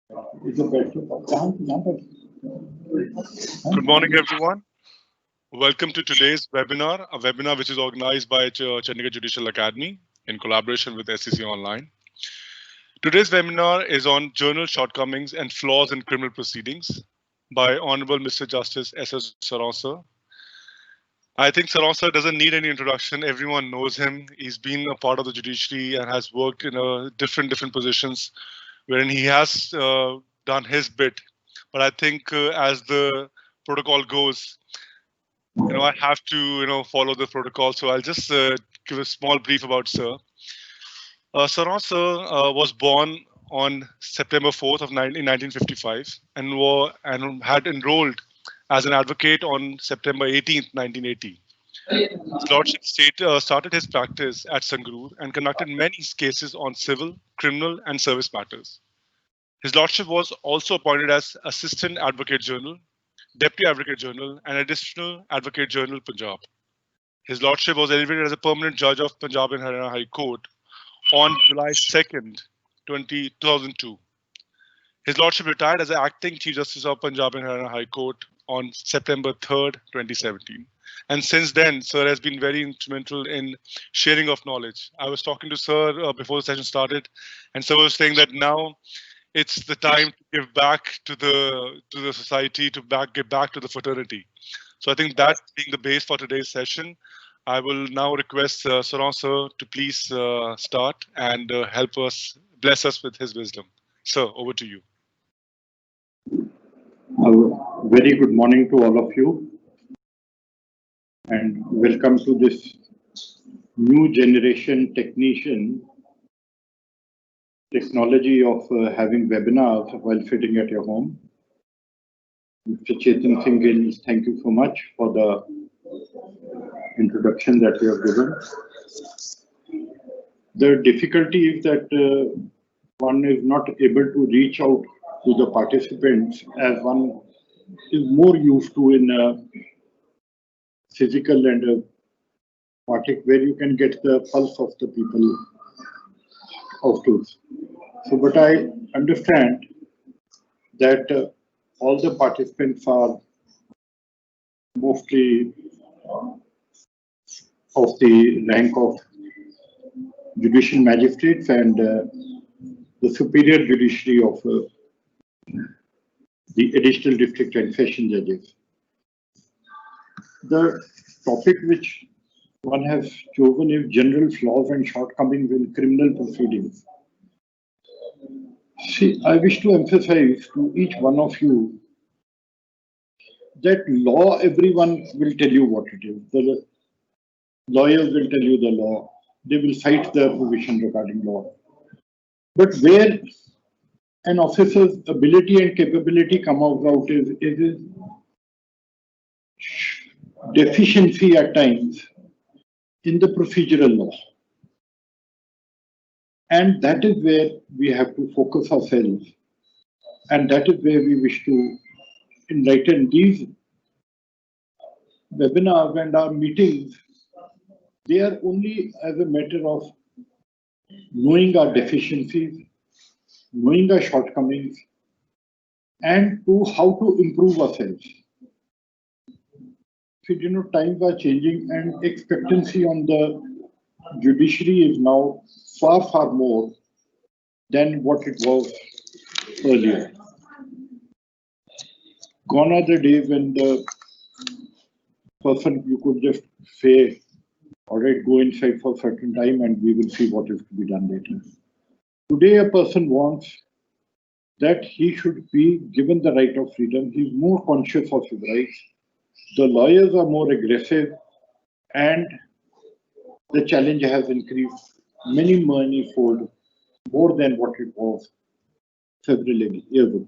Good morning, everyone. Welcome to today's webinar, a webinar which is organized by Chandigarh Judicial Academy in collaboration with SCC Online. Today's webinar is on journal shortcomings and flaws in criminal proceedings by Honorable Mr. Justice S.S. Saran sir. I think Saran sir doesn't need any introduction. Everyone knows him. He's been a part of the judiciary and has worked in different positions wherein he has done his bit. But I think as the protocol goes, I have to, follow the protocol. So I'll just give a small brief about Sir. Saran Sir was born on September 4th of 1955 and had enrolled as an advocate on September 18th, 1980. His Lordship started his practice at Sangrur and conducted many cases on civil, criminal, and service matters. His Lordship was also appointed as Assistant Advocate General, Deputy Advocate General, and Additional Advocate General, Punjab. His Lordship was elevated as a permanent judge of Punjab and Haryana High Court on July 2nd, 2002. His Lordship retired as the Acting Chief Justice of Punjab and Haryana High Court on September 3rd, 2017. And since then, Sir has been very instrumental in sharing of knowledge. I was talking to Sir before the session started, and Sir was saying that now it's the time to give back to the society, give back to the fraternity. So I think that being the base for today's session, I will now request Saran sir to please start and bless us with his wisdom. Sir, over to you. Very good morning to all of you, and welcome to this new generation technology of having webinars while sitting at your home. Mr. Chetan Singh Gill, thank you so much for the introduction that you have given. The difficulty is that one is not able to reach out to the participants as one is more used to in a physical and where you can get the pulse of the people of those. So, but I understand that all the participants are mostly of the rank of judicial magistrates and the superior judiciary of the additional district and session judges. The topic which one has chosen is general flaws and shortcomings in criminal proceedings. See, I wish to emphasize to each one of you that law, everyone will tell you what it is. The lawyers will tell you the law. They will cite the provision regarding law. But where an officer's ability and capability come out is deficiency at times in the procedural law. And that is where we have to focus ourselves. And that is where we wish to enlighten these webinars and our meetings. They are only as a matter of knowing our deficiencies, knowing our shortcomings, and to how to improve ourselves. So, times are changing and expectancy on the judiciary is now far more than what it was earlier. Gone are the days when the person, you could just say, all right, go inside for a certain time and we will see what is to be done later. Today, a person wants that he should be given the right of freedom. He's more conscious of his rights. The lawyers are more aggressive and the challenge has increased many-fold more than what it was several years ago.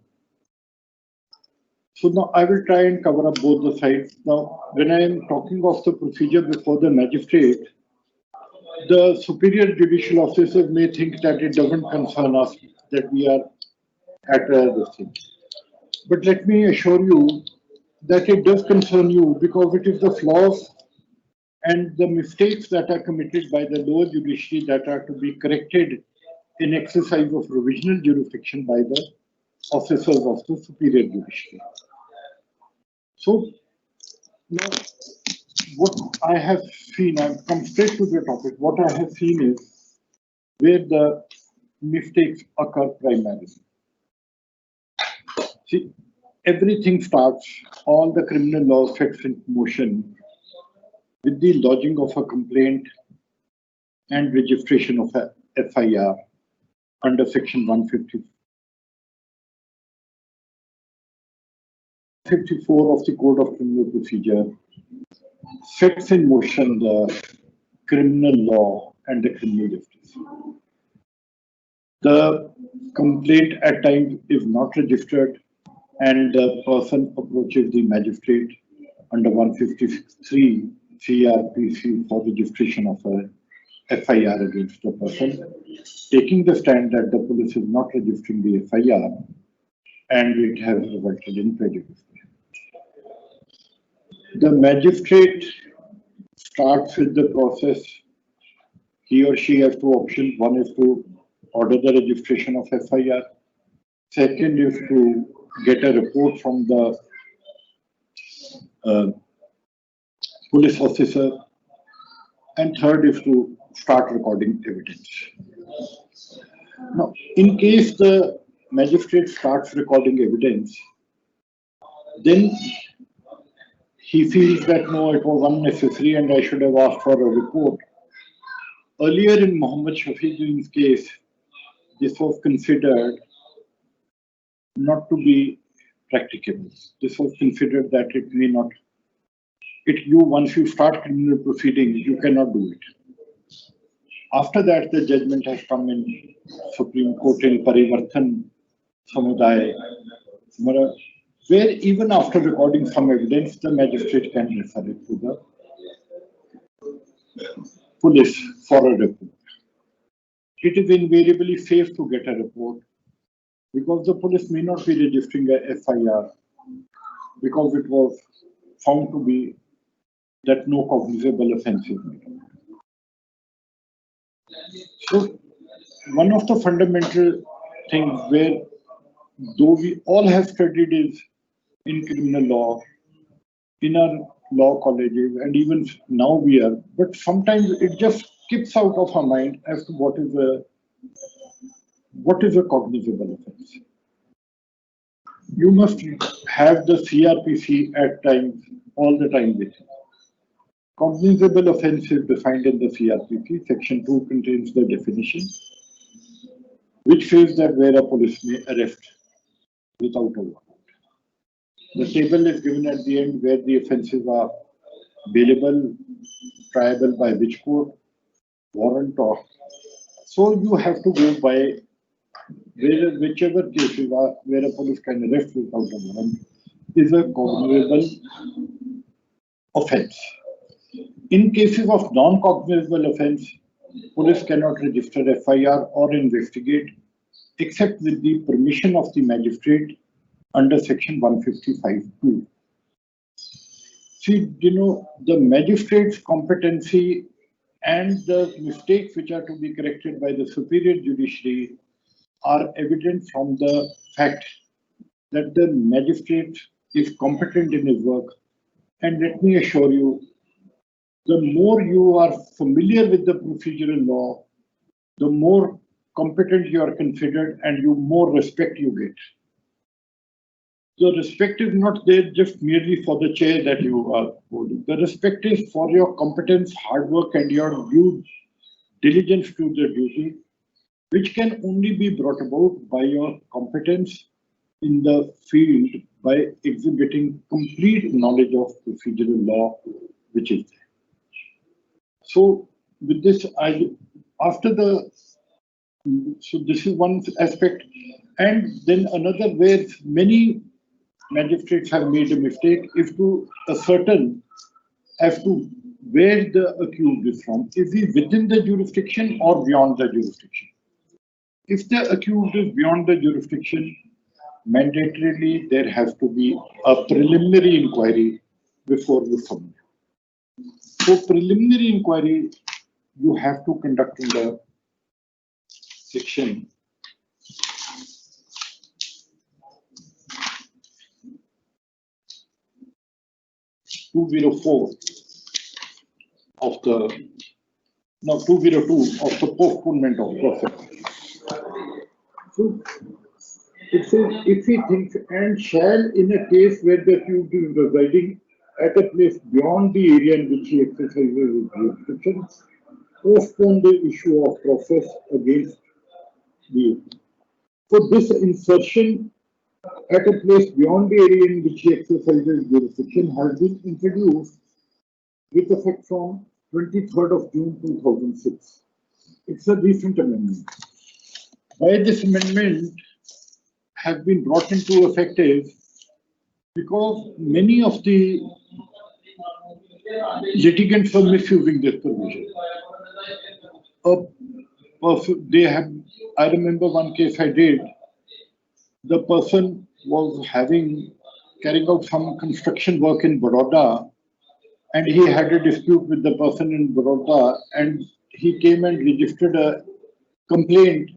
So now I will try and cover up both the sides. Now, when I am talking of the procedure before the magistrate, the superior judicial officers may think that it doesn't concern us, that we are at this thing. But let me assure you that it does concern you because it is the flaws and the mistakes that are committed by the lower judiciary that are to be corrected in exercise of provisional jurisdiction by the officers of the superior judiciary. So now what I have seen, I've come straight to the topic, what I have seen is where the mistakes occur primarily. See, everything starts, all the criminal law sets in motion with the lodging of a complaint and registration of a FIR under section 154 of the Code of Criminal Procedure sets in motion the criminal law and the criminal justice. The complaint at times is not registered and the person approaches the magistrate under 153 CRPC for registration of a FIR against the person, taking the stand that the police is not registering the FIR and it has resulted in prejudice. The magistrate starts with the process. He or she has two options. One is to order the registration of FIR. Second is to get a report from the police officer. And third is to start recording evidence. Now, in case the magistrate starts recording evidence, then he feels that no, it was unnecessary and I should have asked for a report. Earlier in Muhammad Shafiquddin's case, this was considered not to be practicable. This was considered that it may not, once you start criminal proceedings, you cannot do it. After that, the judgment has come in Supreme Court in Parivartan Samuday, where even after recording some evidence, the magistrate can refer it to the police for a report. It is invariably safe to get a report because the police may not be registering a FIR because it was found to be that no cognizable offence is made. So, one of the fundamental things where, though we all have studied is in criminal law, in our law colleges, and even now we are, but sometimes it just skips out of our mind as to what is a cognizable offence. You must have the CRPC at times, all the time with you. Cognizable offence is defined in the CRPC. Section 2 contains the definition, which says that where a police may arrest without a warrant. The table is given at the end where the offences are bailable, triable by which court, warrant or. So you have to go by whichever cases are where a police can arrest without a warrant is a cognizable offence. In cases of non-cognizable offence, police cannot register FIR or investigate except with the permission of the magistrate under section 155(2). See, the magistrate's competency and the mistakes which are to be corrected by the superior judiciary are evident from the fact that the magistrate is competent in his work. And let me assure you, the more you are familiar with the procedural law, the more competent you are considered and the more respect you get. The respect is not there just merely for the chair that you are holding. The respect is for your competence, hard work, and your due diligence to the duty, which can only be brought about by your competence in the field by exhibiting complete knowledge of procedural law, which is there. So with this, so this is one aspect, and then another where many magistrates have made a mistake is to ascertain as to where the accused is from. Is he within the jurisdiction or beyond the jurisdiction? If the accused is beyond the jurisdiction, mandatorily there has to be a preliminary inquiry before you summon. So preliminary inquiry you have to conduct under section 204 of the, no, 202 of the postponement of process. So it says, if he thinks and shall, in a case where the accused is residing at a place beyond the area in which he exercises his jurisdiction, postpone the issue of process against the. So this insertion at a place beyond the area in which he exercises jurisdiction has been introduced with effect from 23rd of June 2006. It's a recent amendment. Why this amendment has been brought into effect is because many of the litigants are misusing this provision. They have. I remember one case I did. The person was carrying out some construction work in Baroda, and he had a dispute with the person in Baroda, and he came and registered a complaint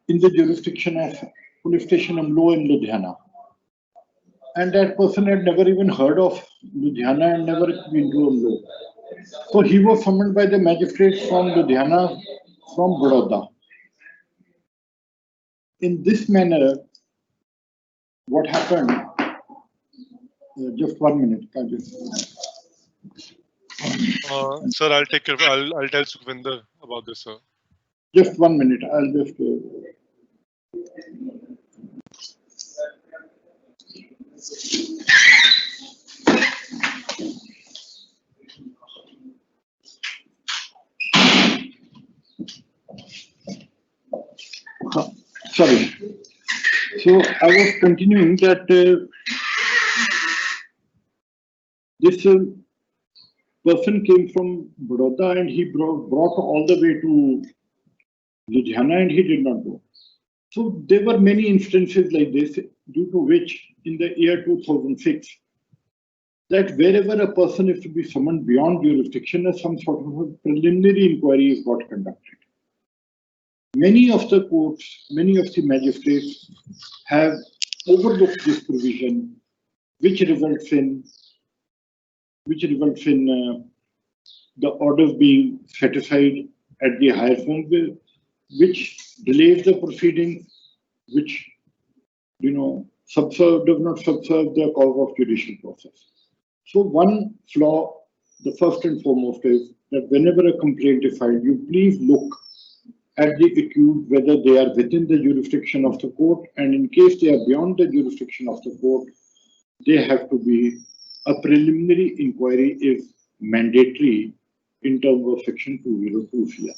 in the jurisdiction of Police Station Amlo in Ludhiana. And that person had never even heard of Ludhiana and never been to Amlo. So he was summoned by the magistrate from Ludhiana, from Baroda. In this manner, what happened? Just 1 minute. Sir, I'll take care. I'll tell Sukhvinder about this, sir. Just 1 minute. I'll just. Sorry. So I was continuing that this person came from Baroda and he brought all the way to Ludhiana and he did not go. So there were many instances like this, due to which in the year 2006, that wherever a person is to be summoned beyond jurisdiction, some sort of a preliminary inquiry is got conducted. Many of the courts, many of the magistrates have overlooked this provision, which results in the orders being set aside at the higher form, which delays the proceedings, which does not subserve the cause of judicial process. So one flaw, the first and foremost, is that whenever a complaint is filed, you please look at the accused whether they are within the jurisdiction of the court, and in case they are beyond the jurisdiction of the court, they have to be, a preliminary inquiry is mandatory in terms of section 202 CR.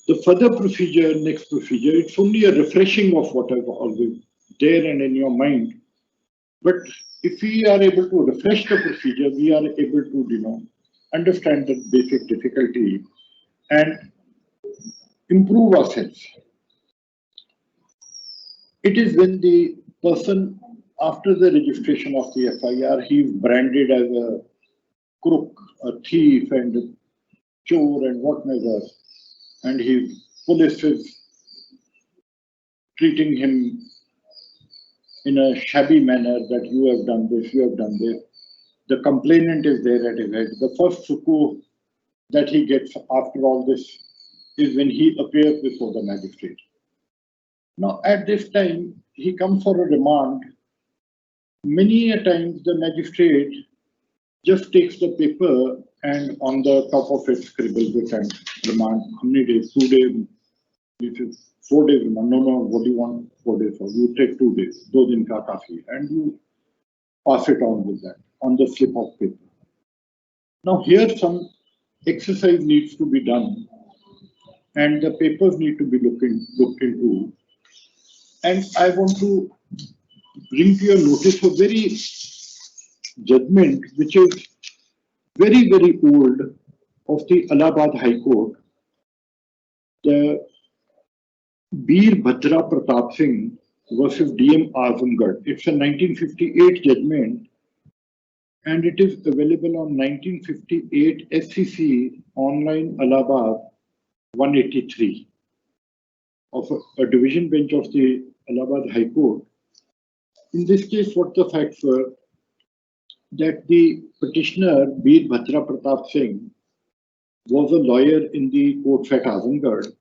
The further procedure, next procedure, it's only a refreshing of what is always there and in your mind. But if we are able to refresh the procedure, we are able to, understand the basic difficulty and improve ourselves. It is when the person, after the registration of the FIR, he is branded as a crook, a thief, and chore, and whatnot, and his police is treating him in a shabby manner that you have done this, you have done this. The complainant is there at his head. The first suku that he gets after all this is when he appears before the magistrate. Now, at this time, he comes for a remand. Many a times, the magistrate just takes the paper and on the top of it scribbles it and remand. How many days? 2 days. This is 4 days remand. No, what do you want 4 days for? You take 2 days. 2 din ka kafi. And you pass it on with that, on the slip of paper. Now, here some exercise needs to be done and the papers need to be looked into. And I want to bring to your notice a very judgment which is very, very old of the Allahabad High Court. The Bir Bhadra Pratap Singh versus DM Azamgarh. It's a 1958 judgment and it is available on 1958 SCC online Allahabad 183 of a division bench of the Allahabad High Court. In this case, what the facts were, that the petitioner, Bir Bhadra Pratap Singh, was a lawyer in the courts at Azamgarh,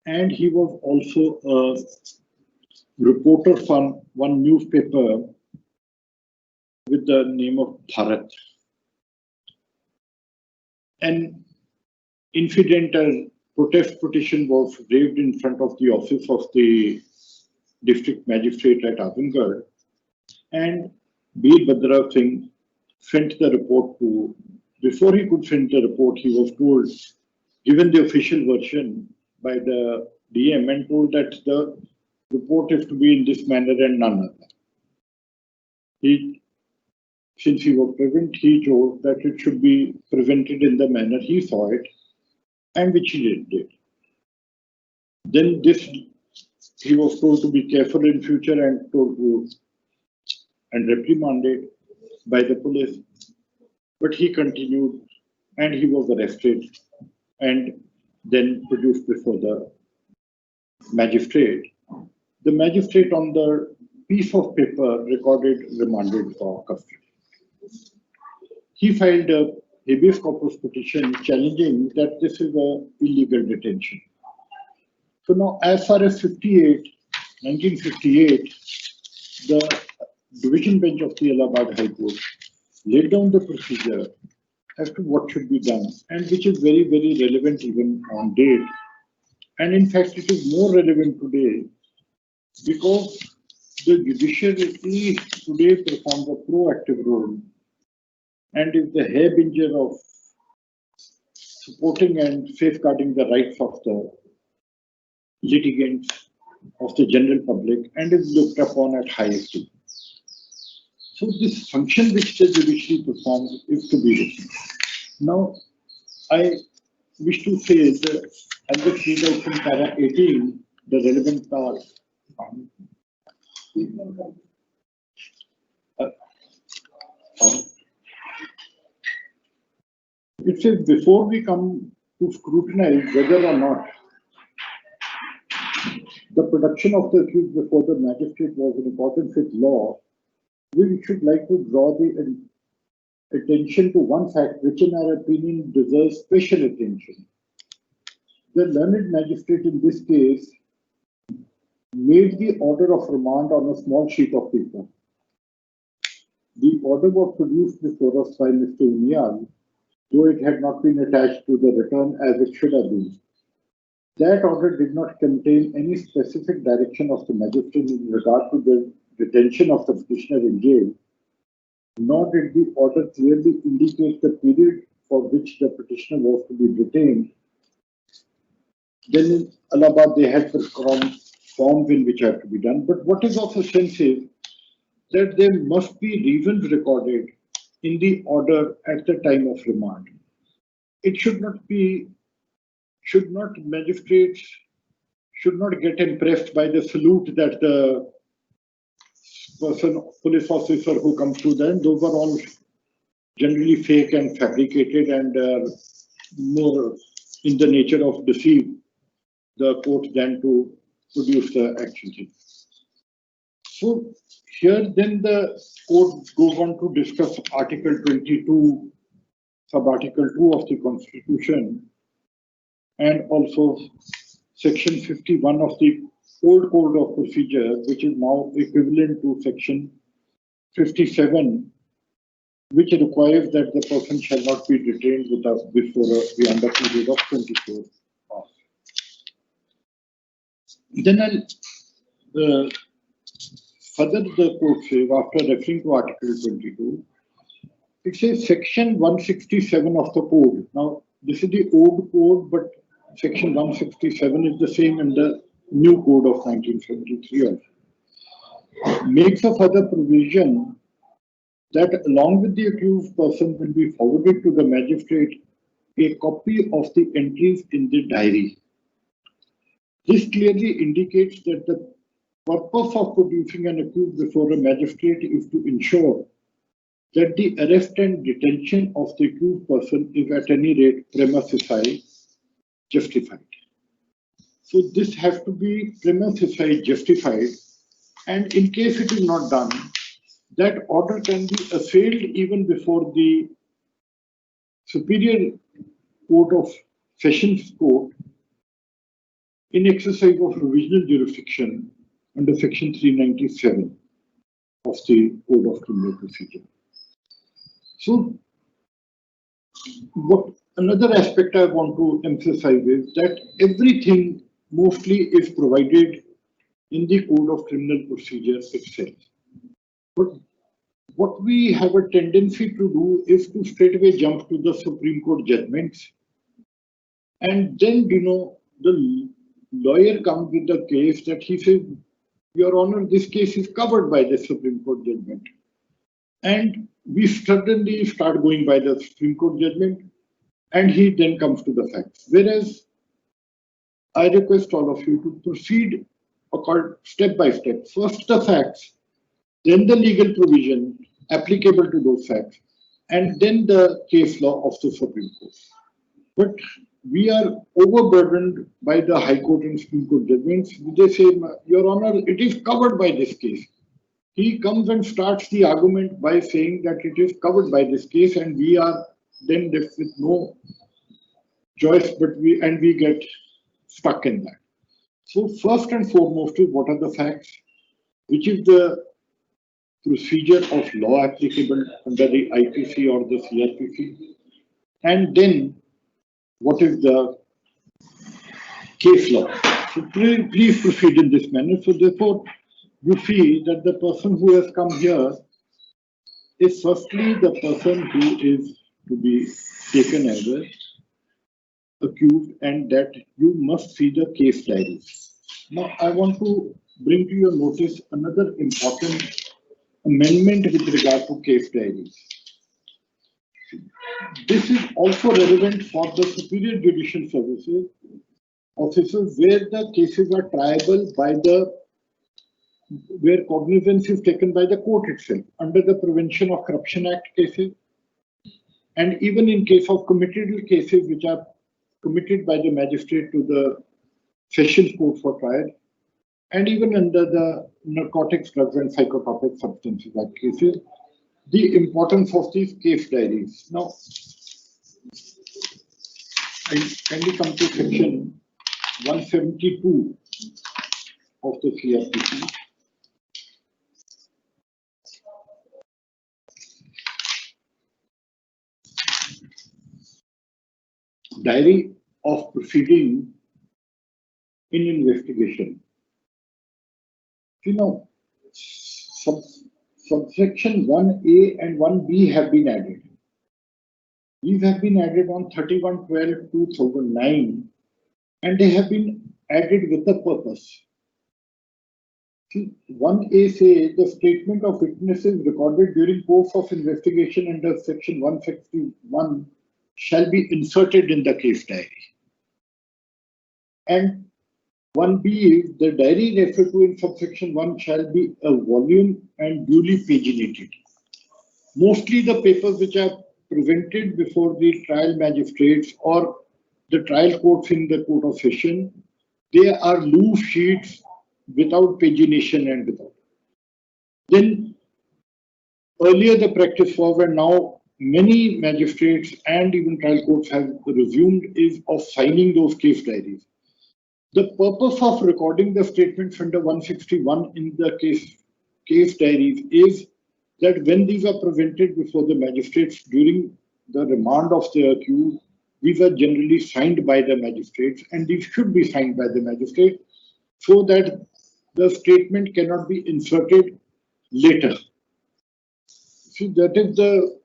and he was also a reporter for one newspaper with the name of Bharat. An incidental protest petition was raised in front of the office of the district magistrate at Azamgarh, and Bir Bhadra Singh sent the report to. Before he could send the report, he was told, given the official version by the DM, and told that the report is to be in this manner and none other. Since he was present, he chose that it should be presented in the manner he saw it, and which he did. Then he was told to be careful in future and told to and reprimanded by the police. But he continued, and he was arrested and then produced before the magistrate. The magistrate on the piece of paper recorded remanded for custody. He filed a habeas corpus petition challenging that this is an illegal detention. So now, as far as 1958, the division bench of the Allahabad High Court laid down the procedure as to what should be done, and which is very, very relevant even on date. And in fact, it is more relevant today because the judiciary today performs a proactive role and is the harbinger of supporting and safeguarding the rights of the litigants, of the general public, and is looked upon at high esteem. So this function which the judiciary performs is to be written. Now, I wish to say that I will read out from para 18, the relevant part. It says, before we come to scrutinize whether or not the production of the accused before the magistrate was in accordance with law, we should like to draw the attention to one fact which in our opinion deserves special attention. The learned magistrate in this case made the order of remand on a small sheet of paper. The order was produced before us by Mr. Uniyal, though it had not been attached to the return as it should have been. That order did not contain any specific direction of the magistrate in regard to the detention of the petitioner in jail, nor did the order clearly indicate the period for which the petitioner was to be detained. Then in Allahabad, they had forms in which have to be done. But what is of a sense is that there must be reasons recorded in the order at the time of remand. It magistrates should not get impressed by the salute that the police officer who comes to them. Those are all generally fake and fabricated and more in the nature of deceive the court than to produce the actual thing. So here then the court goes on to discuss Article 22, sub-article 2 of the Constitution, and also Section 51 of the old Code of Procedure, which is now equivalent to Section 57, which requires that the person shall not be detained beyond a period of 24 hours. Then further the court says, after referring to Article 22, it says Section 167 of the Code. Now, this is the old Code, but Section 167 is the same in the new Code of 1973 also. Makes a further provision that along with the accused person will be forwarded to the magistrate a copy of the entries in the diary. This clearly indicates that the purpose of producing an accused before a magistrate is to ensure that the arrest and detention of the accused person is at any rate prima facie justified. So this has to be prima facie justified, and in case it is not done, that order can be assailed even before the Superior Court of Sessions Court in exercise of provisional jurisdiction under Section 397 of the Code of Criminal Procedure. So, what another aspect I want to emphasize is that everything mostly is provided in the Code of Criminal Procedure itself. But what we have a tendency to do is to straightaway jump to the Supreme Court judgments, and then the lawyer comes with the case that he says, Your Honor, this case is covered by the Supreme Court judgment. And we suddenly start going by the Supreme Court judgment, and he then comes to the facts. Whereas I request all of you to proceed step by step. First the facts, then the legal provision applicable to those facts, and then the case law of the Supreme Court. But we are overburdened by the High Court and Supreme Court judgments. They say, Your Honor, it is covered by this case. He comes and starts the argument by saying that it is covered by this case, and we are then left with no choice, but we get stuck in that. So first and foremost is what are the facts, which is the procedure of law applicable under the IPC or the CRPC, and then what is the case law. So please proceed in this manner. So therefore, you see that the person who has come here is firstly the person who is to be taken as a accused, and that you must see the case diaries. Now, I want to bring to your notice another important amendment with regard to case diaries. This is also relevant for the Superior Judicial Services officers where the cases are triable by where cognizance is taken by the court itself under the Prevention of Corruption Act cases, and even in case of committal cases which are committed by the magistrate to the Sessions Court for trial, and even under the Narcotics, Drugs and Psychotropic Substances Act cases, the importance of these case diaries. Now, I kindly come to section 172 of the CRPC. Diary of proceeding in investigation. Subsection 1A and 1B have been added. These have been added on 31/12/2009, and they have been added with a purpose. 1A says the statement of witnesses recorded during course of investigation under section 161 shall be inserted in the case diary. And 1B is the diary referred to in subsection 1 shall be a volume and duly paginated. Mostly the papers which are presented before the trial magistrates or the trial courts in the court of session, they are loose sheets without pagination and without. Then earlier the practice was, and now many magistrates and even trial courts have resumed, is of signing those case diaries. The purpose of recording the statements under 161 in the case diaries is that when these are presented before the magistrates during the remand of the accused, these are generally signed by the magistrates, and these should be signed by the magistrate so that the statement cannot be inserted later. See, that is the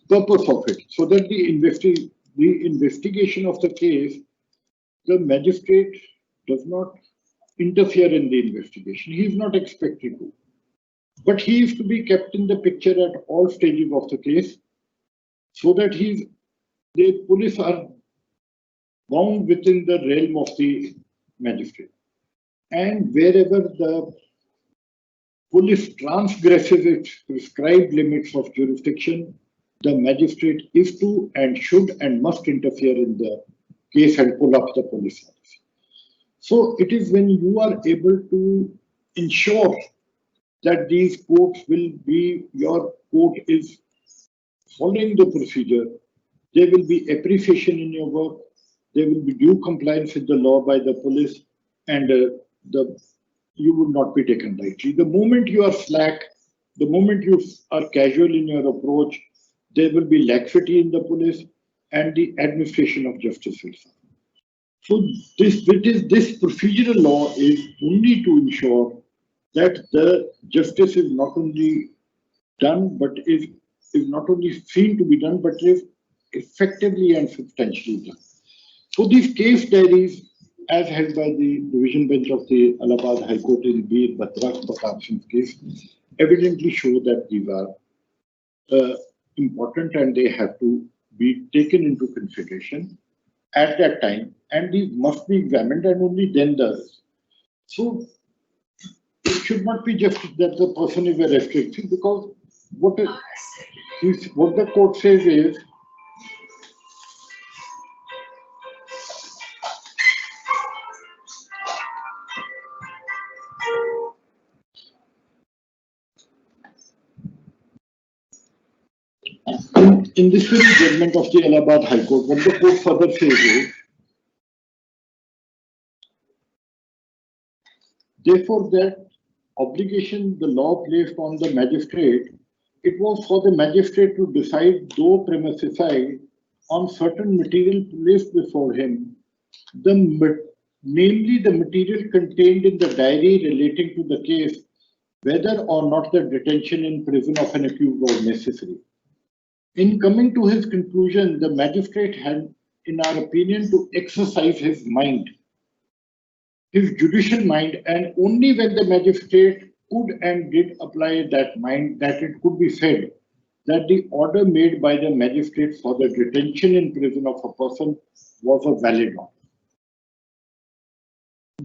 purpose of it, so that the investigation of the case, the magistrate does not interfere in the investigation. He is not expected to. But he is to be kept in the picture at all stages of the case so that the police are bound within the realm of the magistrate. And wherever the police transgresses its prescribed limits of jurisdiction, the magistrate is to and should and must interfere in the case and pull up the police officer. So it is when you are able to ensure that these courts will be, your court is following the procedure. There will be appreciation in your work. There will be due compliance with the law by the police, and you will not be taken lightly. The moment you are slack, the moment you are casual in your approach, there will be laxity in the police, and the administration of justice will suffer. So this procedural law is only to ensure that the justice is not only done, but is not only seen to be done, but is effectively and substantially done. So these case diaries, as held by the division bench of the Allahabad High Court in Bir Batra Pratap Singh's case, evidently show that these are important and they have to be taken into consideration at that time, and these must be examined, and only then the. So it should not be just that the person is a restriction, because what the court says is in this very judgment of the Allahabad High Court, what the court further says is, therefore, that obligation the law placed on the magistrate, it was for the magistrate to decide, though prima facie, on certain material placed before him, namely the material contained in the diary relating to the case, whether or not the detention in prison of an accused was necessary. In coming to his conclusion, the magistrate had, in our opinion, to exercise his mind, his judicial mind, and only when the magistrate could and did apply that mind, that it could be said that the order made by the magistrate for the detention in prison of a person was a valid one.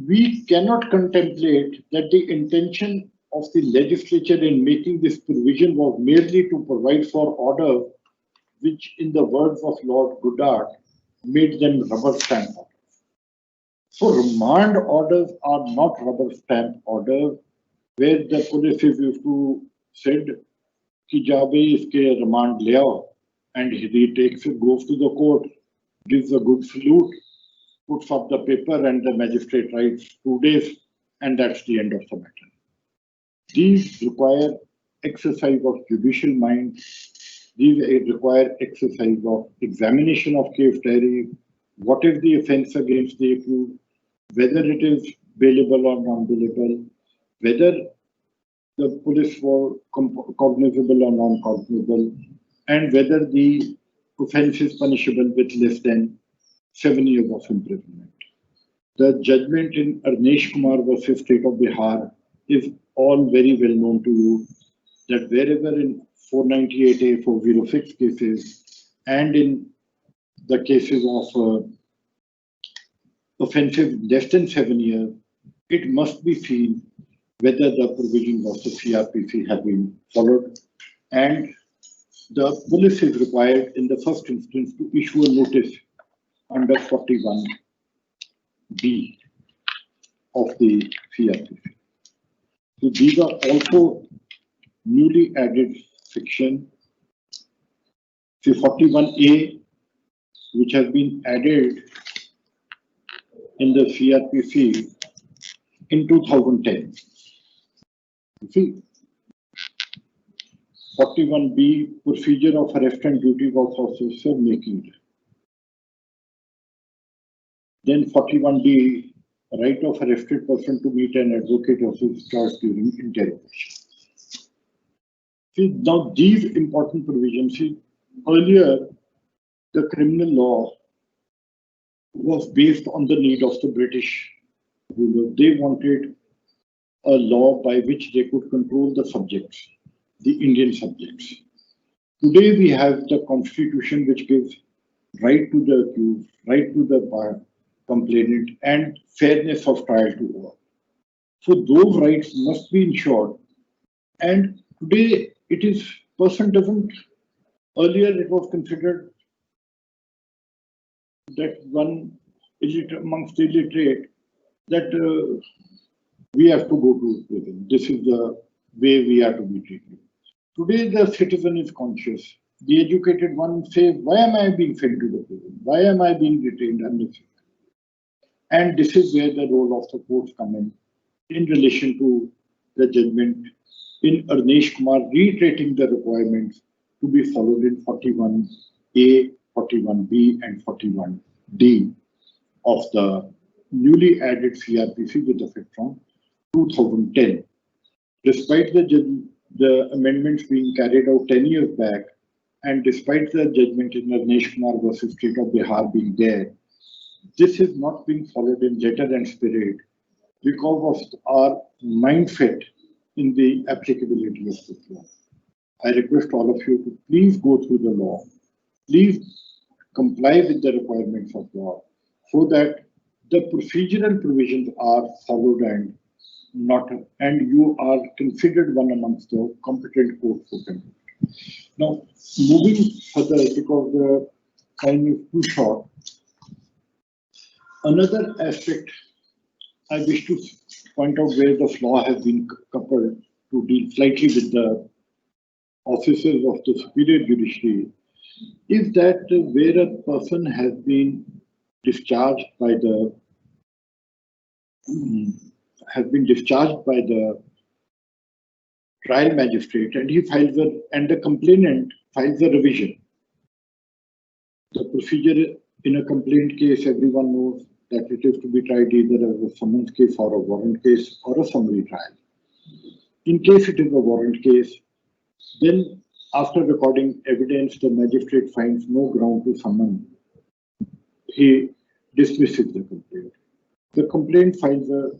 We cannot contemplate that the intention of the legislature in making this provision was merely to provide for order, which, in the words of Lord Goddard, made them rubber stamp orders. So remand orders are not rubber stamp orders, where the police is used to said ki jabe iske remand le aao, and he takes it, goes to the court, gives a good salute, puts up the paper, and the magistrate writes 2 days, and that's the end of the matter. These require exercise of judicial mind. These require exercise of examination of case diary. What is the offence against the accused? Whether it is bailable or non-bailable, whether the police were cognizable or non-cognizable, and whether the offence is punishable with less than 7 years of imprisonment. The judgment in Arnesh Kumar versus State of Bihar is all very well known to you, that wherever in 498A, 406 cases, and in the cases of offences less than 7 years, it must be seen whether the provisions of the CRPC have been followed, and the police is required in the first instance to issue a notice under 41B of the CRPC. So these are also newly added section. The 41A, which has been added in the CRPC in 2010. You see, 41B, procedure of arrest and duty of officer making. Then 41D, right of arrested person to meet an advocate of his choice during interrogation. See, now these important provisions, see, earlier the criminal law was based on the need of the British ruler. They wanted a law by which they could control the subjects, the Indian subjects. Today we have the constitution which gives right to the accused, right to the complainant, and fairness of trial to all. So those rights must be ensured. And today it is, person doesn't, earlier it was considered that one illiterate amongst the illiterate, that we have to go to prison. This is the way we are to be treated. Today, the citizen is conscious. The educated one says, why am I being sent to the prison? Why am I being detained unnecessarily? And this is where the role of the courts come in relation to the judgment in Arnesh Kumar reiterating the requirements to be followed in 41A, 41B and 41D of the newly added CRPC with effect from 2010. Despite the amendments being carried out 10 years back, and despite the judgment in Arnesh Kumar versus State of Bihar being there, this is not being followed in letter and spirit because of our mindset in the applicability of this law. I request all of you to please go through the law, please comply with the requirements of law so that the procedural provisions are followed and you are considered one amongst the competent court for conduct. Now, moving further, because the time is too short, another aspect I wish to point out where the law has been coupled to deal slightly with the officers of the superior judiciary is that where a person has been discharged by the trial magistrate and the complainant files a revision. The procedure in a complaint case, everyone knows that it is to be tried either as a summons case or a warrant case or a summary trial. In case it is a warrant case, then after recording evidence, the magistrate finds no ground to summon. He dismisses the complaint. The complaint files a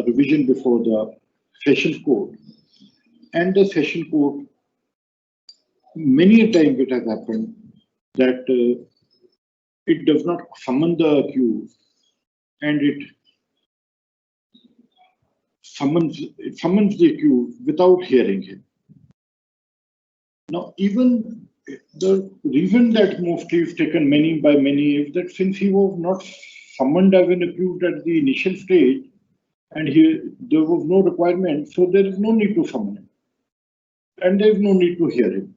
revision before the sessions court, and the session court, many a time it has happened that it does not summon the accused, and it summons the accused without hearing him. Now, even the reason that mostly is taken by many is that since he was not summoned as an accused at the initial stage, and there was no requirement, so there is no need to summon him, and there is no need to hear him.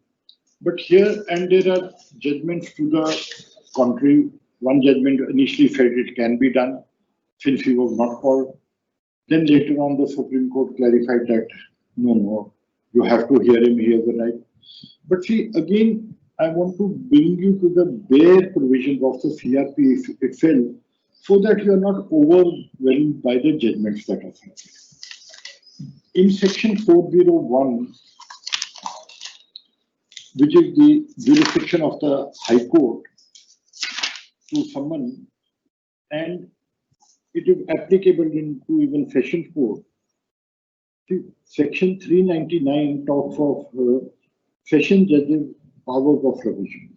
But here, and there are judgments to the contrary. One judgment initially said it can be done since he was not called. Then later on, the Supreme Court clarified that no, you have to hear him, he has the right. But see, again, I want to bring you to the bare provisions of the CRP itself so that you are not overwhelmed by the judgments that are cited. In section 401, which is the jurisdiction of the High Court to summon, and it is applicable to even session court. Section 399 talks of session judges' powers of revision.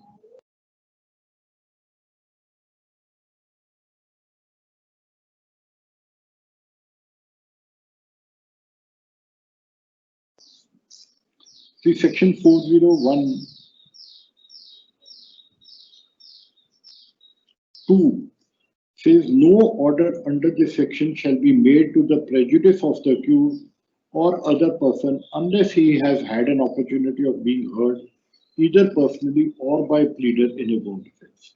See, section 401 2 says no order under this section shall be made to the prejudice of the accused or other person unless he has had an opportunity of being heard either personally or by pleader in his own defense.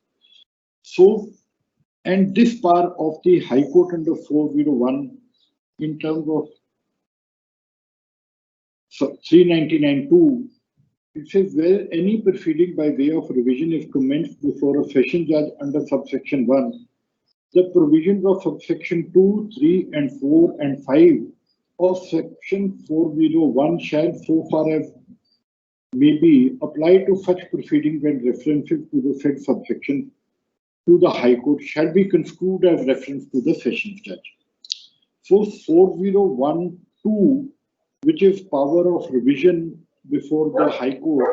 So, and this part of the High Court under 401 in terms of 399(2), it says where any proceeding by way of revision is commenced before a session judge under subsection 1, the provisions of subsection 2, 3, and 4 and 5 of section 401 shall, so far as may be, apply to such proceedings when references to the said subsection to the High Court shall be construed as reference to the sessions judge. So 401(2), which is power of revision before the High Court,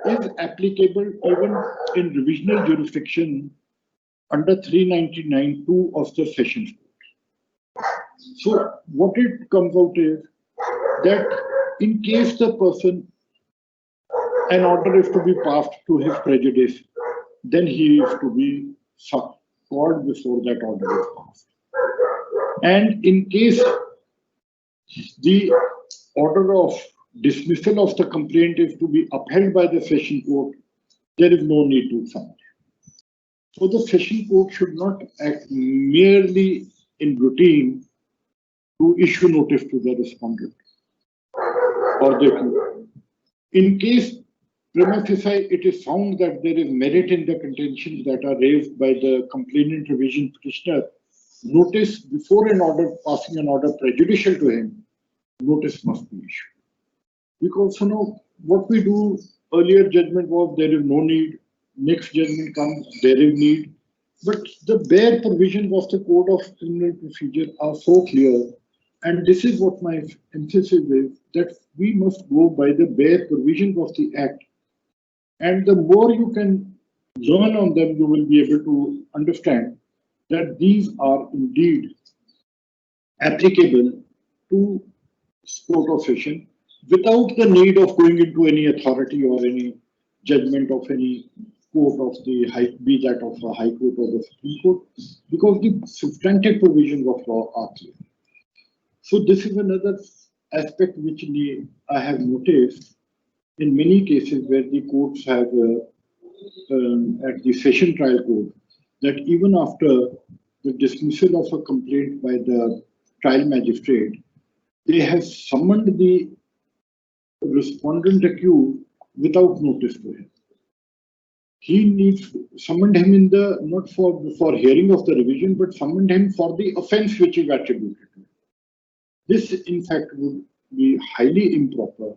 is applicable even in revisional jurisdiction under 399(2) of the Sessions Court. So what it comes out is that in case the person, an order is to be passed to his prejudice, then he is to be called before that order is passed. And in case the order of dismissal of the complaint is to be upheld by the session court, there is no need to summon. So the session court should not act merely in routine to issue notice to the respondent or the accused. In case prima facie it is found that there is merit in the contentions that are raised by the complainant revision petitioner, notice before an order, passing an order prejudicial to him, notice must be issued. Because what we do, earlier judgment was there is no need, next judgment comes, there is need. But the bare provisions of the Code of Criminal Procedure are so clear, and this is what my emphasis is, that we must go by the bare provisions of the Act. And the more you can learn on them, you will be able to understand that these are indeed applicable to court of session without the need of going into any authority or any judgment of any court of the high, be that of the High Court or the Supreme Court, because the substantive provisions of law are clear. So this is another aspect which I have noticed in many cases where the courts have at the session trial court, that even after the dismissal of a complaint by the trial magistrate, they have summoned the respondent accused without notice to him. He needs summoned him in the not for hearing of the revision, but summoned him for the offence which is attributed to him. This, in fact, would be highly improper.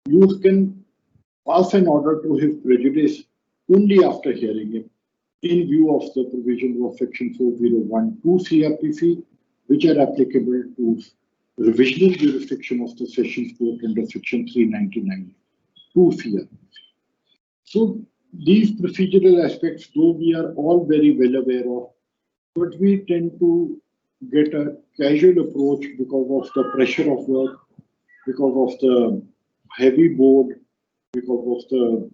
You can pass an order to his prejudice only after hearing it, in view of the provisions of Section 4012 CRPC, which are applicable to revisional jurisdiction of the Sessions Court under Section 399 CRPC. So these procedural aspects, though we are all very well aware of, but we tend to get a casual approach because of the pressure of work, because of the heavy board, because of the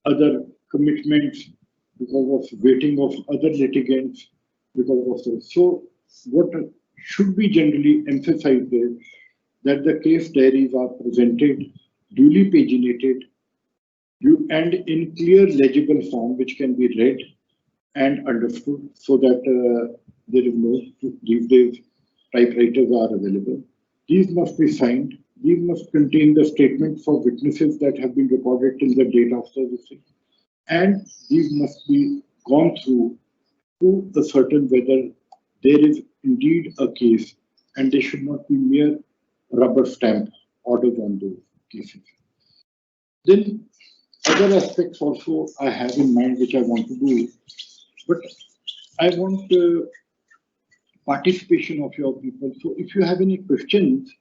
other commitments, because of waiting of other litigants, because of the. So what should be generally emphasized is that the case diaries are presented, duly paginated, and in clear legible form which can be read and understood, so that there is no, these days typewriters are available. These must be signed. These must contain the statements for witnesses that have been recorded till the date of servicing. And these must be gone through to ascertain whether there is indeed a case, and they should not be mere rubber stamp orders on those cases. Then other aspects also I have in mind which I want to do, but I want participation of your people. So if you have any questions,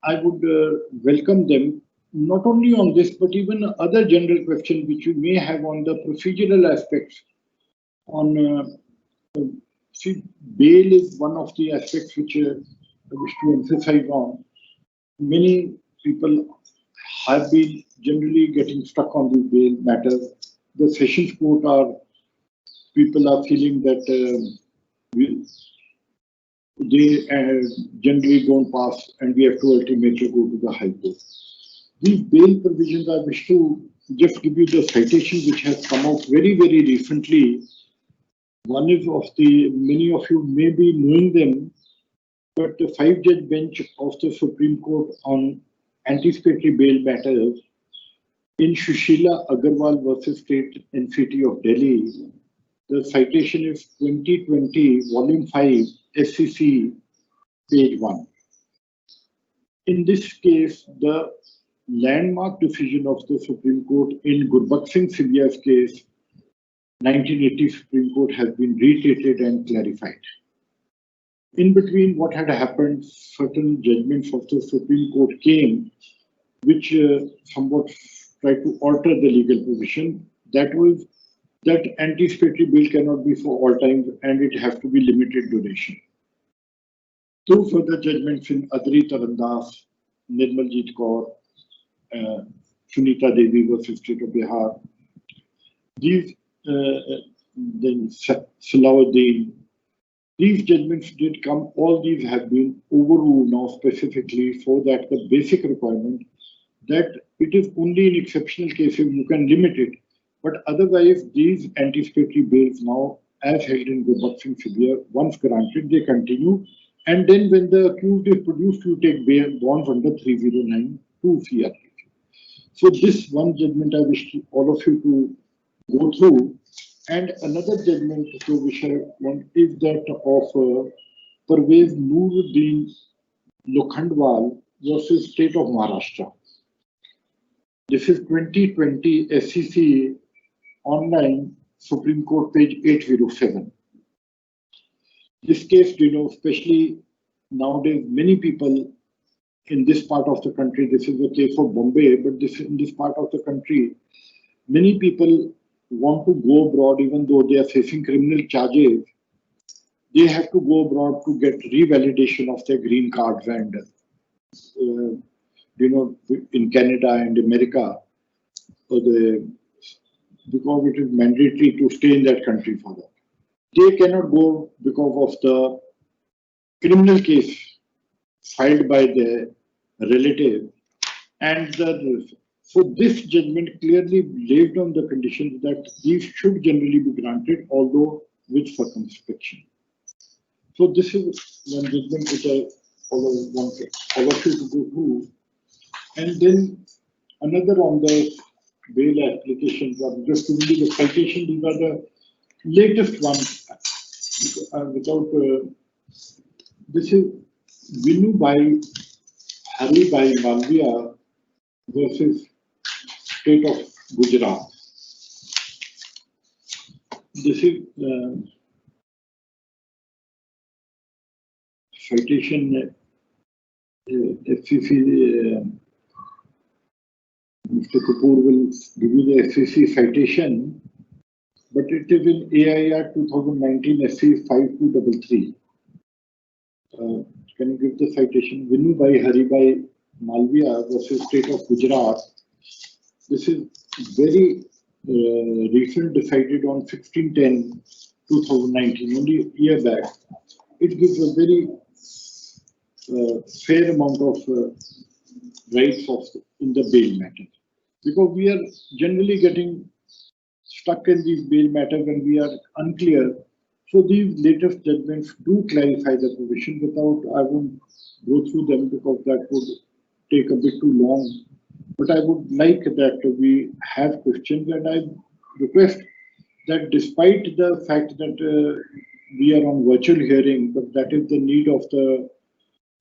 I would welcome them, not only on this, but even other general questions which you may have on the procedural aspects. On see, bail is one of the aspects which I wish to emphasize on. Many people have been generally getting stuck on these bail matters. The Sessions Court people are feeling that they generally don't pass, and we have to ultimately go to the High Court. These bail provisions, I wish to just give you the citation which has come out very, very recently. One is of the, many of you may be knowing them, but the 5-judge bench of the Supreme Court on anticipatory bail matters in Shushila Agarwal versus State and City of Delhi. The citation is 2020, Volume 5, SCC, page 1. In this case, the landmark decision of the Supreme Court in Gurbakh Singh Sibiya's case, 1980 Supreme Court, has been reiterated and clarified. In between what had happened, certain judgments of the Supreme Court came, which somewhat tried to alter the legal position. That was that anticipatory bail cannot be for all times, and it has to be limited duration. Two further judgments in Adri Tarandas, Nirmaljeet Kaur, Sunita Devi versus State of Bihar. These then Salahuddin, These judgments did come, all these have been overruled now specifically, so that the basic requirement that it is only in exceptional cases you can limit it, but otherwise these anticipatory bails now, as held in Gurbat Singh Sibia, once granted, they continue, and then when the accused is produced, you take bail bonds under 309 2 CRPC. So this one judgment I wish all of you to go through. And another judgment which I want is that of Parvez Nuruddin Lokhandwal versus State of Maharashtra. This is 2020 SEC online Supreme Court page 807. This case, especially nowadays, many people in this part of the country, this is the case of Bombay, but in this part of the country, many people want to go abroad even though they are facing criminal charges. They have to go abroad to get revalidation of their green cards and, in Canada and America, because it is mandatory to stay in that country for that. They cannot go because of the criminal case filed by their relative. And so this judgment clearly laid on the conditions that these should generally be granted, although with circumspection. So this is one judgment which I want all of you to go through. And then another on the bail applications, just to give you the citation, these are the latest ones. This is Vinubhai Haribhai Malviya versus State of Gujarat. This is citation FCC. Mr. Kapoor will give you the FCC citation, but it is in AIR 2019 SC 5233. Can you give the citation? Vinubhai Haribhai Malviya versus State of Gujarat. This is very recent, decided on 16/10/2019, only a year back. It gives a very fair amount of rights in the bail matter. Because we are generally getting stuck in these bail matters and we are unclear. So these latest judgments do clarify the provision. I won't go through them because that would take a bit too long. But I would like that we have questions, and I request that despite the fact that we are on virtual hearing, but that is the need of the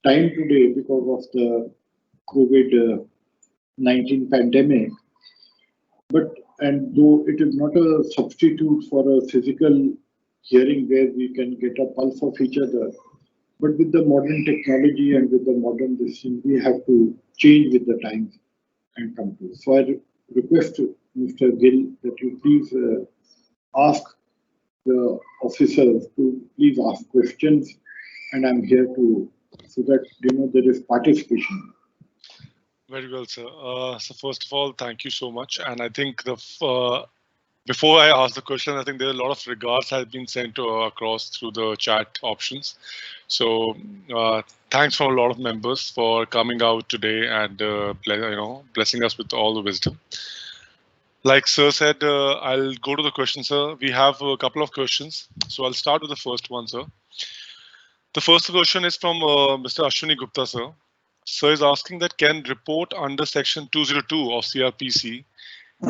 time today because of the COVID-19 pandemic. And though it is not a substitute for a physical hearing where we can get a pulse of each other, but with the modern technology and with the modern decision, we have to change with the times and come to. So I request Mr. Gill that you please ask the officers to please ask questions, and I'm here to, so that there is participation. Very well, sir. So first of all, thank you so much. And I think before I ask the question, I think there are a lot of regards have been sent across through the chat options. So thanks from a lot of members for coming out today and blessing us with all the wisdom. Like sir said, I'll go to the question, sir. We have a couple of questions. So I'll start with the first one, sir. The first question is from Mr. Ashwini Gupta, sir. Sir is asking that can report under section 202 of CRPC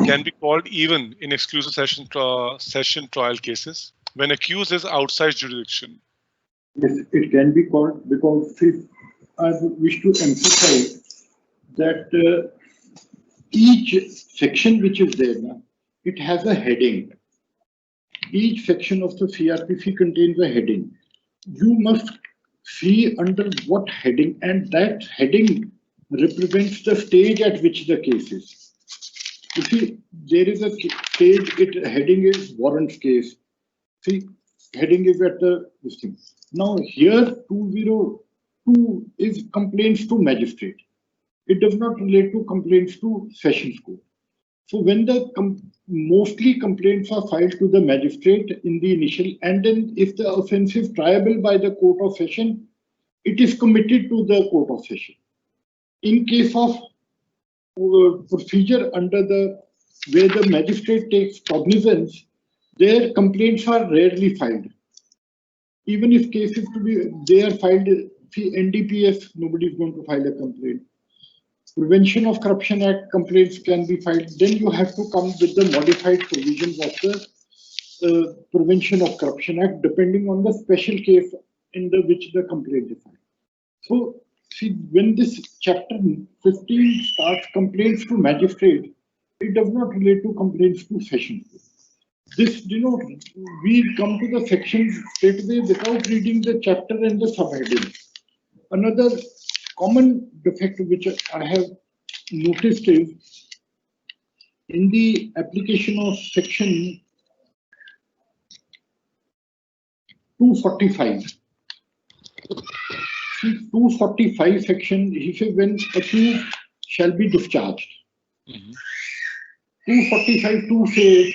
can be called even in exclusive session trial cases when accused is outside jurisdiction? Yes, it can be called, because I wish to emphasize that each section which is there now, it has a heading. Each section of the CRPC contains a heading. You must see under what heading, and that heading represents the stage at which the case is. You see, there is a stage, heading is warrants case. See, heading is at this thing. Now here 202 is complaints to magistrate. It does not relate to complaints to sessions court. So when the mostly complaints are filed to the magistrate in the initial, and then if the offence is triable by the court of session, it is committed to the court of session. In case of procedure under the where the magistrate takes cognizance, their complaints are rarely filed. Even if cases to be they are filed, see NDPS, nobody is going to file a complaint. Prevention of Corruption Act complaints can be filed. Then you have to come with the modified provisions of the Prevention of Corruption Act, depending on the special case in which the complaint is filed. So, see, when this chapter 15 starts complaints to magistrate, it does not relate to complaints to session. This, we come to the sections straight away without reading the chapter and the subheading. Another common defect which I have noticed is in the application of section 245. See, 245 section, he says when accused shall be discharged. 245(2) says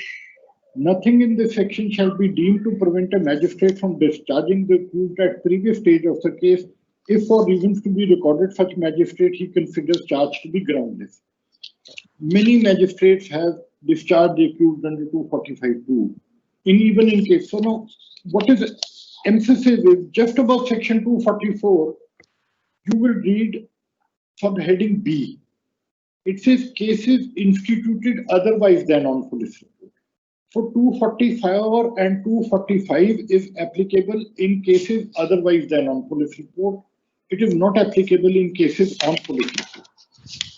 nothing in this section shall be deemed to prevent a magistrate from discharging the accused at previous stage of the case if for reasons to be recorded such magistrate he considers charge to be groundless. Many magistrates have discharged the accused under 245(2) even in case. So now what is emphasis is just above section 244, you will read subheading B. It says cases instituted otherwise than on police report. So 244 and 245 is applicable in cases otherwise than on police report. It is not applicable in cases on police report.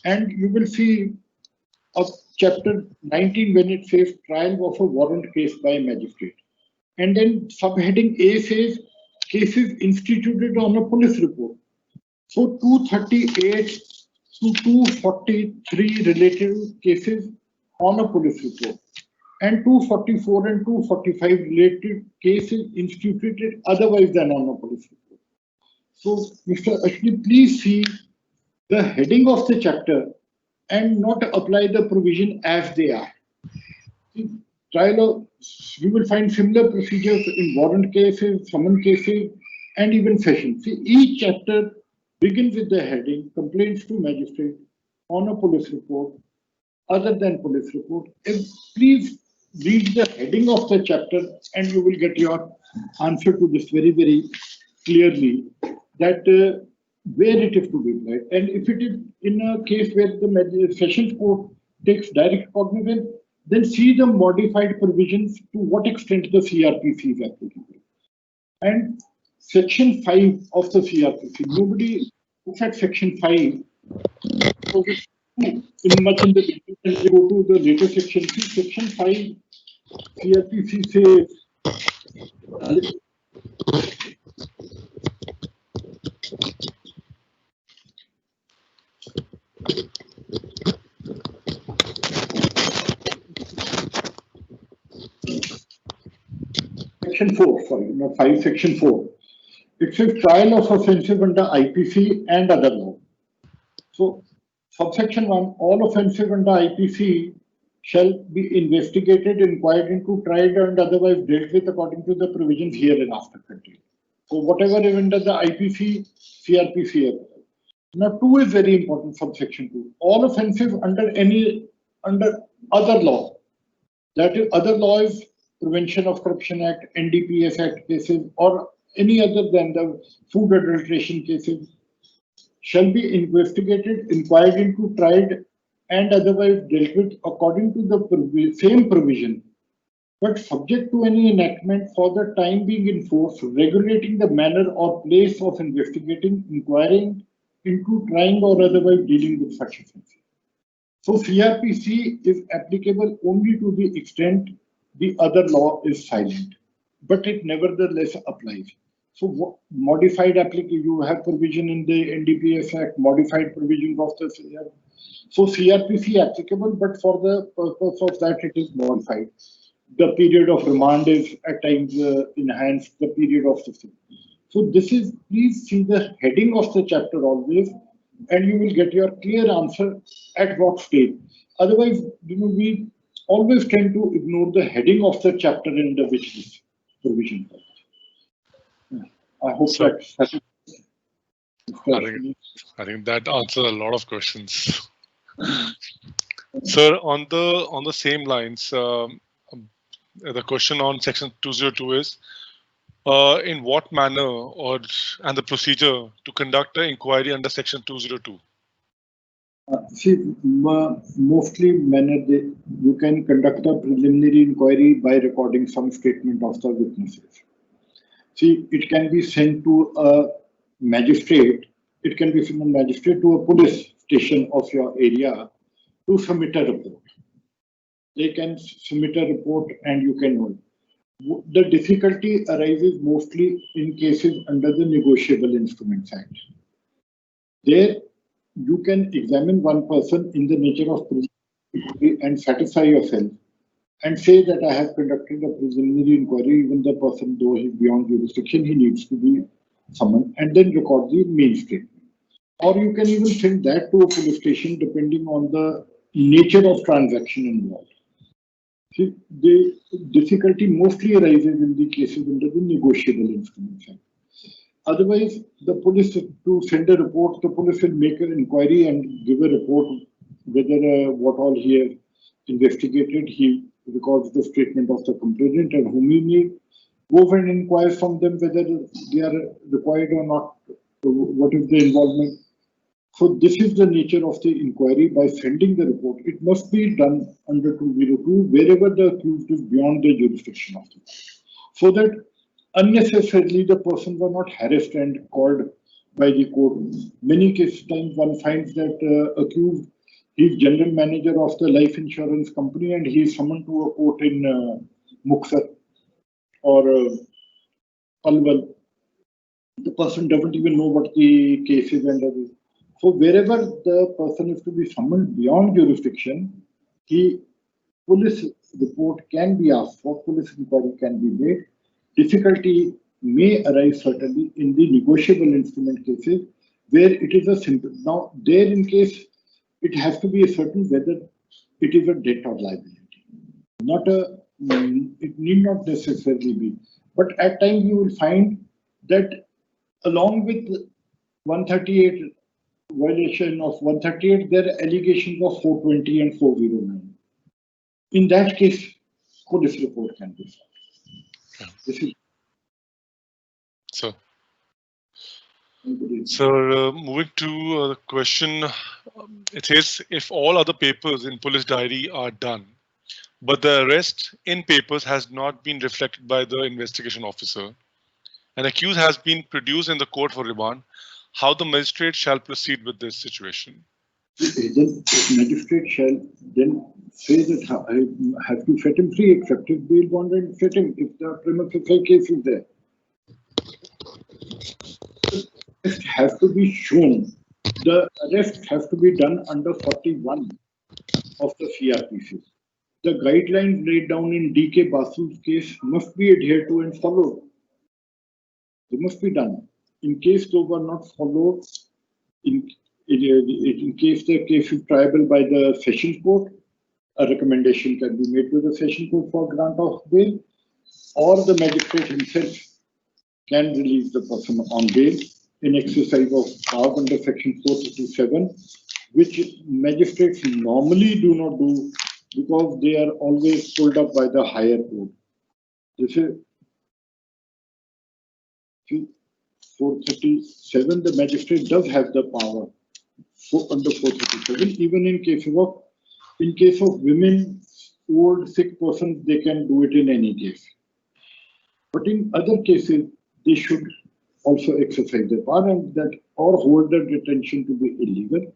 And you will see of chapter 19 when it says trial of a warrant case by a magistrate. And then subheading A says cases instituted on a police report. So 238 to 243 related cases on a police report. And 244 and 245 related cases instituted otherwise than on a police report. So, Mr. Ashley, please see the heading of the chapter and not apply the provision as they are. You will find similar procedures in warrant cases, summon cases, and even sessions. See, each chapter begins with the heading complaints to magistrate on a police report other than police report. Please read the heading of the chapter and you will get your answer to this very, very clearly that where it is to be applied. And if it is in a case where the sessions court takes direct cognizance, then see the modified provisions to what extent the CRPC is applicable. And section 5 of the CRPC, nobody looks at section 5. So in much in the and they go to the later section. See, section 5 CRPC says section 4, sorry, not 5, section 4. It says trial of offences under IPC and other law. So, subsection 1, all offences under IPC shall be investigated, inquired into, tried, and otherwise dealt with according to the provisions hereinafter contained. So, whatever is under the IPC, CRPC. Now, 2 is very important, subsection 2. All offences under other law. That is, other law is Prevention of Corruption Act, NDPS Act cases, or any other than the food adulteration cases, shall be investigated, inquired into, tried, and otherwise dealt with according to the same provision, but subject to any enactment for the time being in force, regulating the manner or place of investigating, inquiring into, trying, or otherwise dealing with such offences. So CRPC is applicable only to the extent the other law is silent, but it nevertheless applies. So modified application, you have provision in the NDPS Act, modified provisions of the CRPC. So CRPC applicable, but for the purpose of that it is modified. The period of remand is at times enhanced, the period of the. So this is, please see the heading of the chapter always, and you will get your clear answer at what stage. Otherwise, we always tend to ignore the heading of the chapter in the which this provision comes. I hope So, that I think that answers a lot of questions. Sir, on the same lines, the question on section 202 is, in what manner and the procedure to conduct an inquiry under section 202? Mostly you can conduct a preliminary inquiry by recording some statement of the witnesses. See, it can be sent to a magistrate. It can be sent from a magistrate to a police station of your area to submit a report. They can submit a report and you can know. The difficulty arises mostly in cases under the Negotiable Instruments Act. There, you can examine one person in the nature of preliminary and satisfy yourself and say that I have conducted a preliminary inquiry, even the person, though he's beyond jurisdiction, he needs to be summoned, and then record the main statement. Or you can even send that to a police station depending on the nature of transaction involved. See, the difficulty mostly arises in the cases under the Negotiable Instruments Act. Otherwise, the police, to send a report, the police will make an inquiry and give a report whether what all he has investigated. He records the statement of the complainant and whom he may go and inquire from them whether they are required or not, what is the involvement. So this is the nature of the inquiry. By sending the report, it must be done under 202 wherever the accused is beyond the jurisdiction of the court, so that unnecessarily the persons are not harassed and called by the court. Many times one finds that accused, he is general manager of the life insurance company and he is summoned to a court in Muksar or Palwal. The person doesn't even know what the case is under this. So wherever the person is to be summoned beyond jurisdiction, the police report can be asked for, police inquiry can be made. Difficulty may arise certainly in the negotiable instrument cases where it is a simple. Now, there in case it has to be a certain whether it is a debt or liability. Not a, it need not necessarily be. But at times you will find that along with 138 violation of 138, there are allegations of 420 and 409. In that case, police report can be filed. This is so moving to the question, it says if all other papers in police diary are done, but the arrest in papers has not been reflected by the investigation officer, an accused has been produced in the court for remand, how the magistrate shall proceed with this situation? The magistrate shall then say that I have to set him free, accept his bail bond and set him if the prima facie case is there. It has to be shown. The arrest has to be done under 41 of the CRPC. The guidelines laid down in D.K. Basu's case must be adhered to and followed. They must be done. In case those were not followed, in case the case is triable by the session court, a recommendation can be made to the session court for grant of bail, or the magistrate himself can release the person on bail in exercise of powers under section 437, which magistrates normally do not do because they are always pulled up by the higher court. This is 437. The magistrate does have the power under 437. Even in case of women, old, sick persons, they can do it in any case. But in other cases, they should also exercise their power and that or hold the detention to be illegal,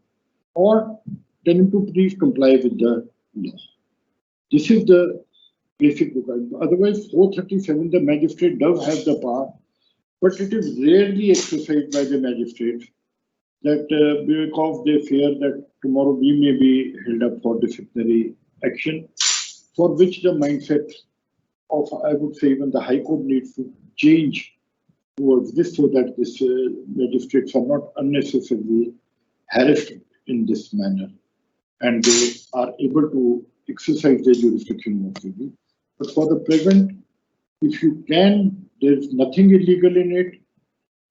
or tell him to please comply with the law. This is the basic requirement. Otherwise, 437, the magistrate does have the power, but it is rarely exercised by the magistrates that because they fear that tomorrow we may be held up for disciplinary action, for which the mindset of, I would say, even the High Court needs to change towards this so that this magistrates are not unnecessarily harassed in this manner and they are able to exercise their jurisdiction more freely. But for the present, if you can, there's nothing illegal in it,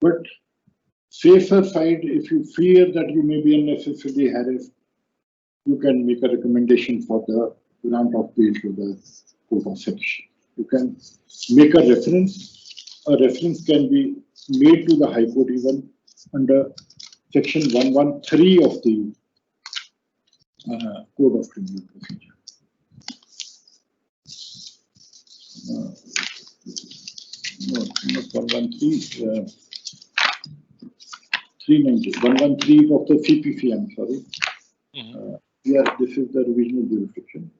but safer side, if you fear that you may be unnecessarily harassed, you can make a recommendation for the grant of bail to the Court of Sedition. You can make a reference. A reference can be made to the High Court even under Section 113 of the Code of Criminal Procedure. No, not 113. 390. 113 of the CPC, I'm sorry. Yes, this is the revisional jurisdiction.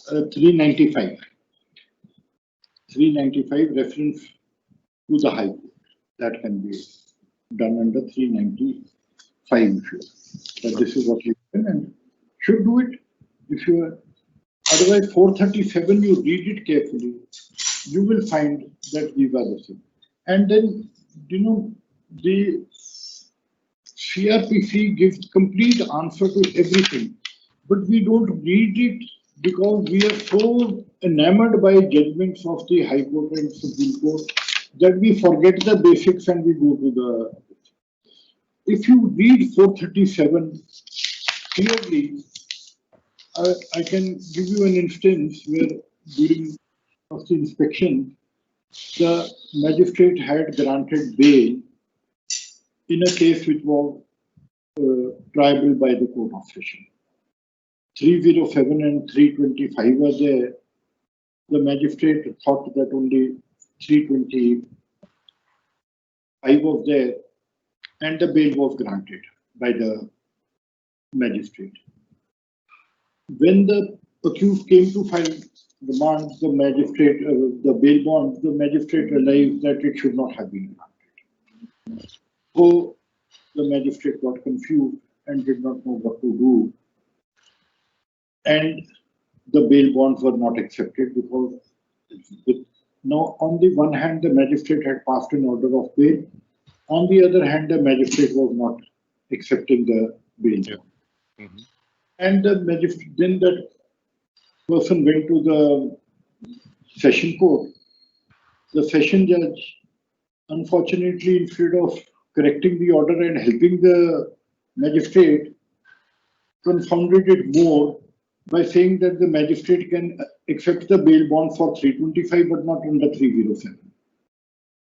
395. 395 reference to the High Court. That can be done under 395. That this is what you can and should do it. If you are otherwise 437, you read it carefully, you will find that these are the same. And then the CRPC gives complete answer to everything, but we don't read it because we are so enamored by judgments of the High Court and Supreme Court that we forget the basics and we go to the. If you read 437 clearly, I can give you an instance where during of the inspection, the magistrate had granted bail in a case which was triable by the Court of Session. 307 and 325 were there. The magistrate thought that only 325 was there, and the bail was granted by the magistrate. When the accused came to file demand, the magistrate, the bail bond, the magistrate realized that it should not have been granted. So the magistrate got confused and did not know what to do. And the bail bonds were not accepted because now on the one hand, the magistrate had passed an order of bail. On the other hand, the magistrate was not accepting the bail. Yeah. Mm-hmm. And the magistrate, then that person went to the session court. The session judge, unfortunately, instead of correcting the order and helping the magistrate, confounded it more by saying that the magistrate can accept the bail bond for 325 but not under 307,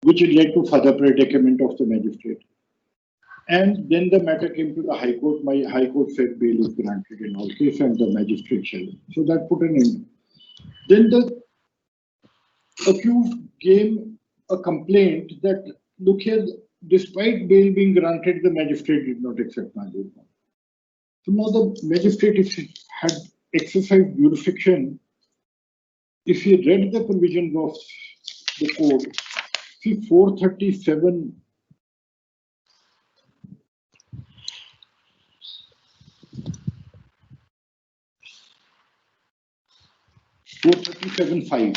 which led to further predicament of the magistrate. And then the matter came to the High Court. My High Court said bail is granted in all cases and the magistrate shall. So that put an end. Then the accused gave a complaint that, look here, despite bail being granted, the magistrate did not accept my bail bond. So now the magistrate had exercised jurisdiction. If he read the provisions of the code, see 437. 437(5).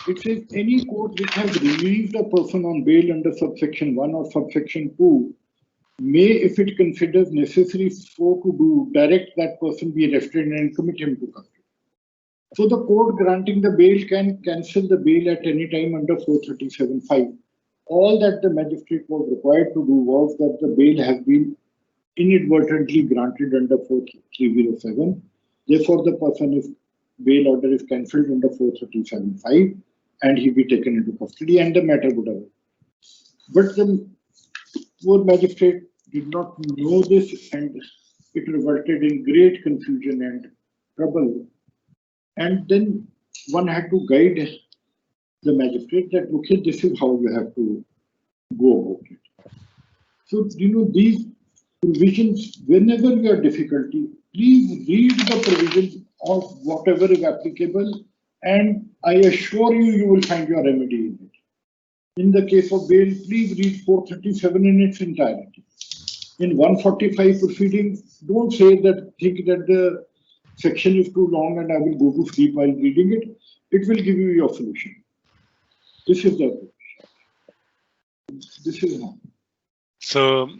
It says any court which has released a person on bail under subsection 1 or subsection 2 may, if it considers necessary so to do, direct that person be arrested and commit him to custody. So the court granting the bail can cancel the bail at any time under 437(5). All that the magistrate was required to do was that the bail has been inadvertently granted under 307. Therefore, the person's bail order is cancelled under 437(5) and he be taken into custody and the matter would have. But the poor magistrate did not know this and it resulted in great confusion and trouble. And then one had to guide the magistrate that, okay, this is how you have to go about it. So, these provisions, whenever you have difficulty, please read the provisions of whatever is applicable, and I assure you, you will find your remedy in it. In the case of bail, please read 437 in its entirety. In 145 proceeding, don't say that, think that the section is too long and I will go to sleep while reading it. It will give you your solution. This is the, this is how. So,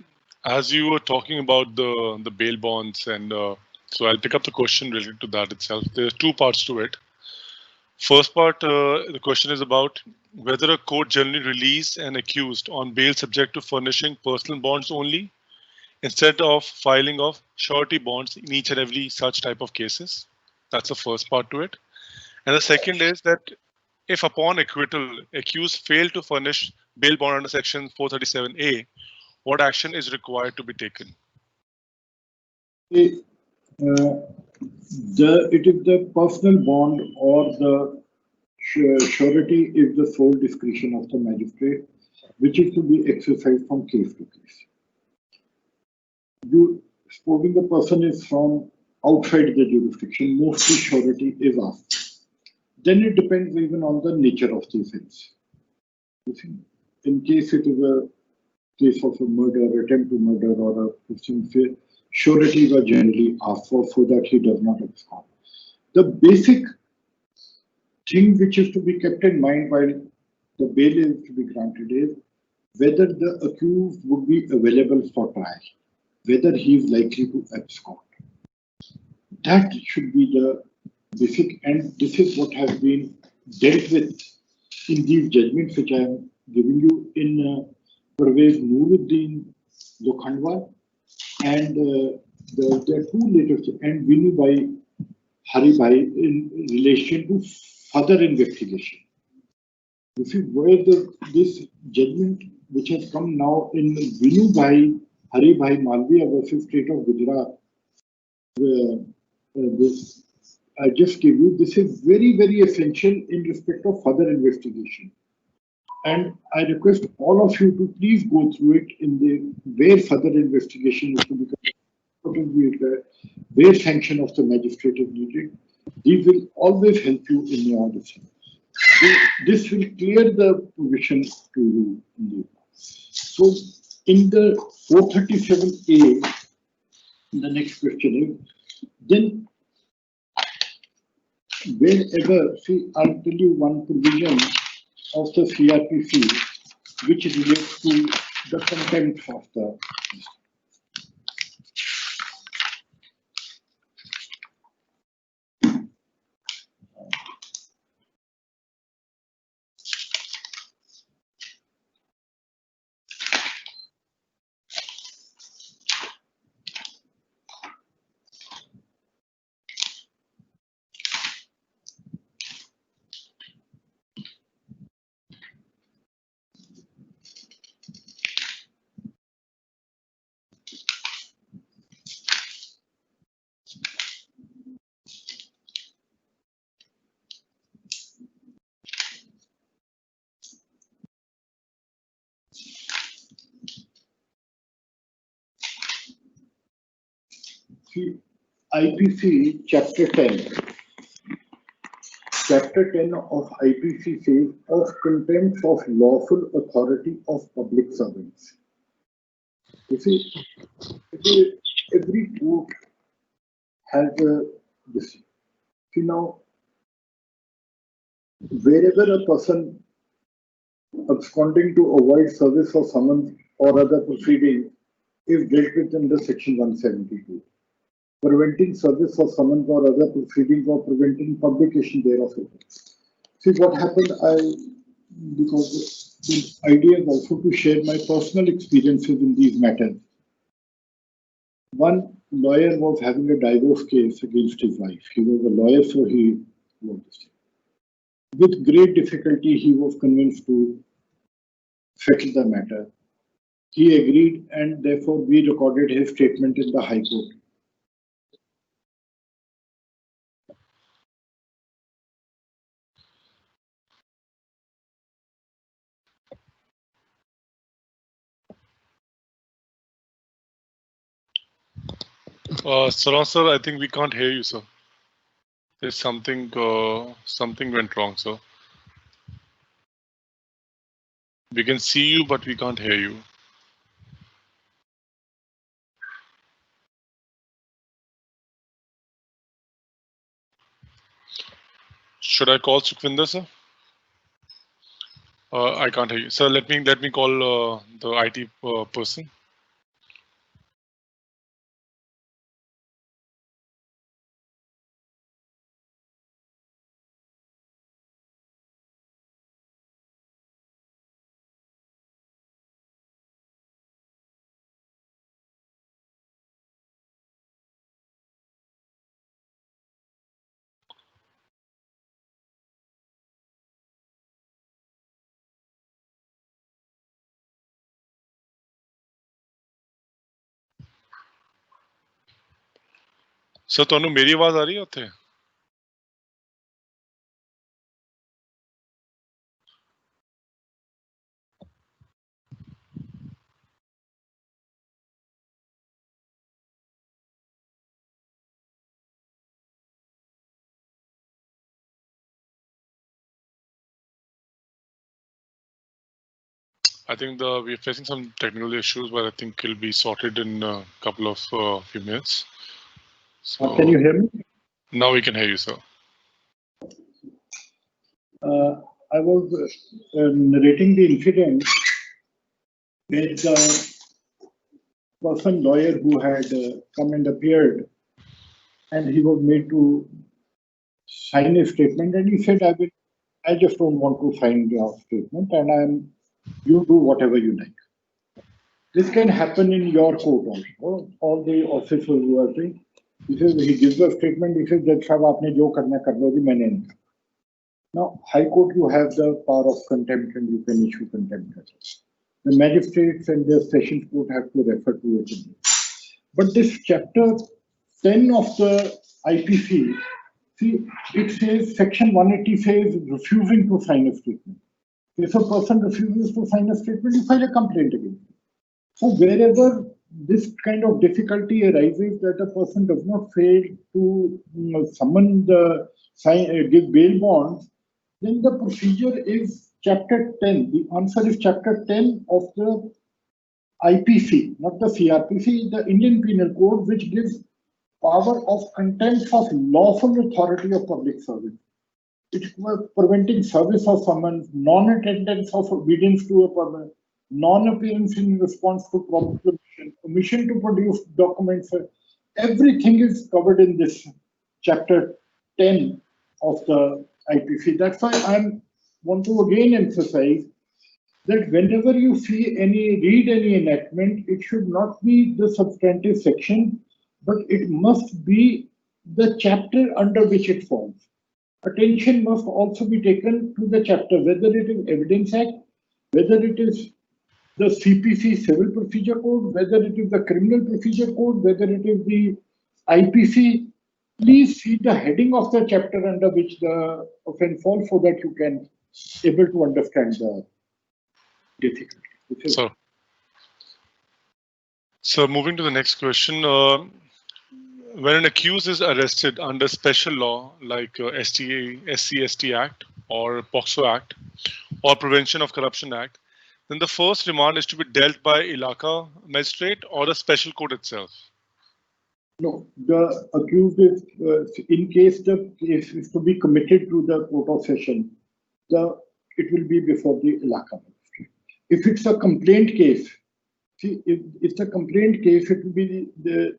as you were talking about the bail bonds, and so I'll pick up the question related to that itself. There are two parts to it. First part, the question is about whether a court generally release an accused on bail subject to furnishing personal bonds only, instead of filing of surety bonds in each and every such type of cases. That's the first part to it. And the second is that if upon acquittal, accused fail to furnish bail bond under section 437A, what action is required to be taken? It is the personal bond or the surety is the sole discretion of the magistrate, which is to be exercised from case to case. Supposing the person is from outside the jurisdiction, mostly surety is asked. Then it depends even on the nature of the offence. In case it is a case of a murder, attempt to murder, or a person, sureties are generally asked for so that he does not abscond. The basic thing which is to be kept in mind while the bail is to be granted is whether the accused would be available for trial, whether he is likely to abscond. That should be the basic, and this is what has been dealt with in these judgments which I am giving you in Parvez Nuruddin Lokhandwal and there are two letters and Vinu Bhai Hari Bhai in relation to further investigation. You see where this judgment which has come now in Vinu Bhai Hari Bhai Malviya versus State of Gujarat, this I just give you, this is very, very essential in respect of further investigation. And I request all of you to please go through it in the where further investigation is to be where sanction of the magistrate is needed. These will always help you in your decision. This will clear the provision to you in the so in the 437A, the next question is then wherever, see, I'll tell you one provision of the CRPC which relates to the content of the. See, IPC Chapter 10. Chapter 10 of IPC says of contempt of lawful authority of public servants. You see, every court has a this. See now, wherever a person absconding to avoid service or summons or other proceeding is dealt with under Section 172. Preventing service or summons or other proceedings or preventing publication thereof. See what happened, because the idea is also to share my personal experiences in these matters. One lawyer was having a divorce case against his wife. He was a lawyer, so he wrote this. With great difficulty, he was convinced to settle the matter. He agreed, and therefore we recorded his statement in the High Court. Saran sir, I think we can't hear you, sir. There's something went wrong, sir. We can see you, but we can't hear you. Should I call Sukhvinder, sir? I can't hear you. Sir, let me call the IT person. Sir, ਤੁਹਾਨੂੰ ਮੇਰੀ ਆਵਾਜ਼ ਆ ਰਹੀ ਹੈ ਉੱਥੇ? I think we're facing some technical issues, but I think it'll be sorted in a couple of few minutes. So Can you hear me? now we can hear you, sir. I was narrating the incident with the person lawyer who had come and appeared, and he was made to sign a statement, and he said, I just don't want to sign your statement, and you do whatever you like. This can happen in your court also. All the officers who are saying, he gives a statement, he says, Judge Sahab, aapne jo karna kar lo, maine nahi. Now, High Court, you have the power of contempt and you can issue contempt. The magistrates and the Sessions Court have to refer to it. But this chapter 10 of the IPC, see, it says, section 180 says, refusing to sign a statement. If a person refuses to sign a statement, you file a complaint against him. So wherever this kind of difficulty arises that a person does not fail to summon the give bail bonds, then the procedure is chapter 10. The answer is chapter 10 of the IPC, not the CRPC, the Indian Penal Code, which gives power of contempt of lawful authority of public service. It was preventing service of summons, non-attendance of obedience to a permit, non-appearance in response to proclamation, omission to produce documents. Everything is covered in this chapter 10 of the IPC. That's why I want to again emphasize that whenever you see read any enactment, it should not be the substantive section, but it must be the chapter under which it falls. Attention must also be taken to the chapter, whether it is Evidence Act, whether it is the CPC Civil Procedure Code, whether it is the Criminal Procedure Code, whether it is the IPC. Please see the heading of the chapter under which the offence falls so that you can able to understand the difficulty. So moving to the next question. When an accused is arrested under special law like SC/ST Act or POCSO Act or Prevention of Corruption Act, then the first remand is to be dealt by Ilaka magistrate or the special court itself? No, the accused is, in case the case is to be committed to the Court of Session, it will be before the Ilaka magistrate. If it's a complaint case, see, if it's a complaint case, it will be the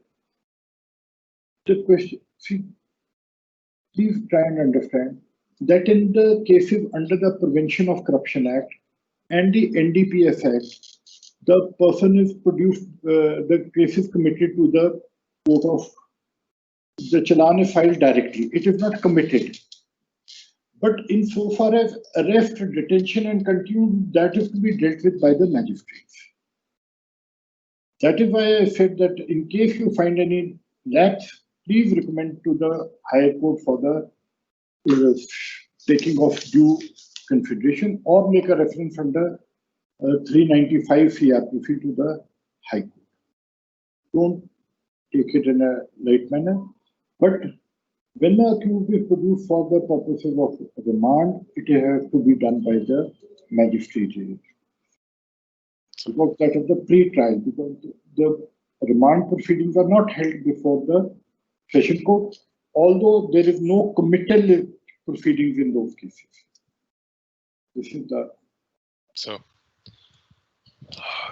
question. See, please try and understand that in the cases under the Prevention of Corruption Act and the NDPS Act, the person is produced, the case is committed to the court of, the challan is filed directly. It is not committed. But insofar as arrest, detention, and continued, that is to be dealt with by the magistrates. That is why I said that in case you find any lapse, please recommend to the higher court for the taking of due consideration, or make a reference under 395 CRPC to the High Court. Don't take it in a light manner. But when the accused is produced for the purposes of remand, it has to be done by the magistrate. Because that is the pre-trial, because the remand proceedings are not held before the Session Court. Although there is no committal proceedings in those cases. This is the.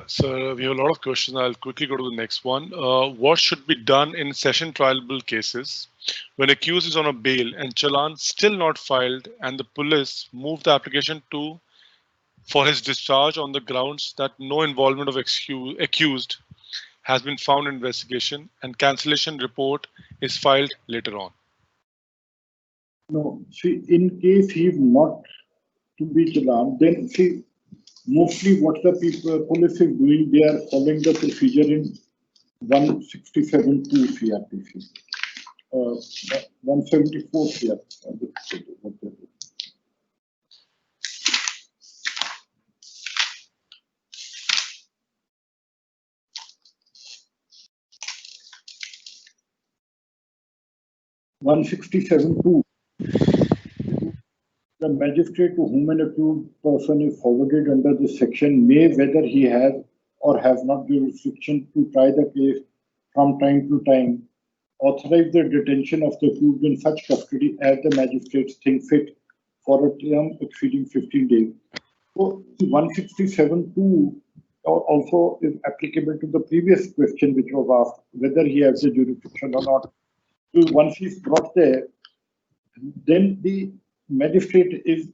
So we have a lot of questions. I'll quickly go to the next one. What should be done in session trialable cases when accused is on a bail and challan still not filed and the police move the application for his discharge on the grounds that no involvement of accused has been found in investigation and cancellation report is filed later on? No, see, in case he is not to be challan, then see, mostly what the police is doing, they are following the procedure in 167(2) CRPC, 174 CRPC. 167(2). The magistrate to whom an accused person is forwarded under this section may, whether he has or has not jurisdiction to try the case from time to time, authorize the detention of the accused in such custody as the magistrates think fit for a term exceeding 15 days. So 167(2) also is applicable to the previous question which was asked, whether he has the jurisdiction or not. So once he's brought there, then the magistrate is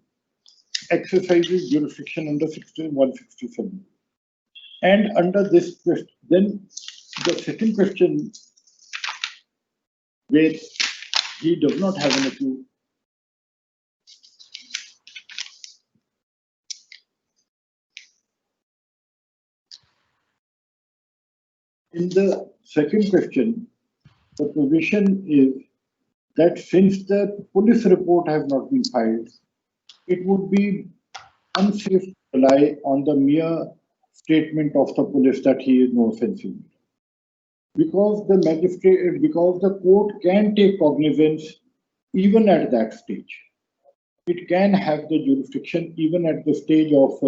exercises jurisdiction under 167. And under this question, then the second question, where he does not have an accused, in the second question, the provision is that since the police report has not been filed, it would be unsafe to rely on the mere statement of the police that he is no offensive. Because the court can take cognizance even at that stage. It can have the jurisdiction even at the stage of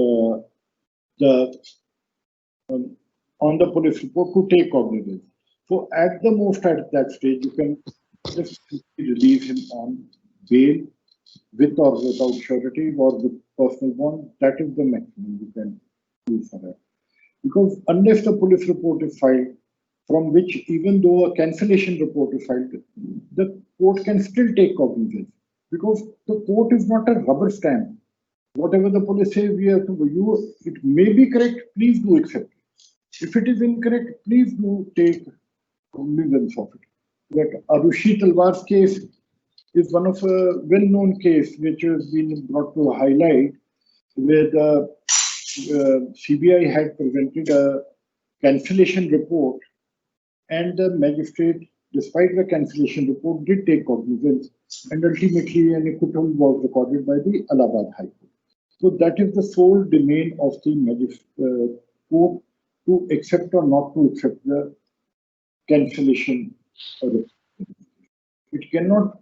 on the police report to take cognizance. So at the most at that stage, you can just release him on bail with or without surety or with personal bond. That is the maximum you can do for that. Because unless the police report is filed, from which even though a cancellation report is filed, the court can still take cognizance. Because the court is not a rubber stamp. Whatever the police says, we have to do. It may be correct, please do accept it. If it is incorrect, please do take cognizance of it. That Arushi Talwar's case is one of a well-known case which has been brought to highlight, where the CBI had presented a cancellation report, and the magistrate, despite the cancellation report, did take cognizance, and ultimately an acquittal was recorded by the Allahabad High Court. So that is the sole domain of the court to accept or not to accept the cancellation. It cannot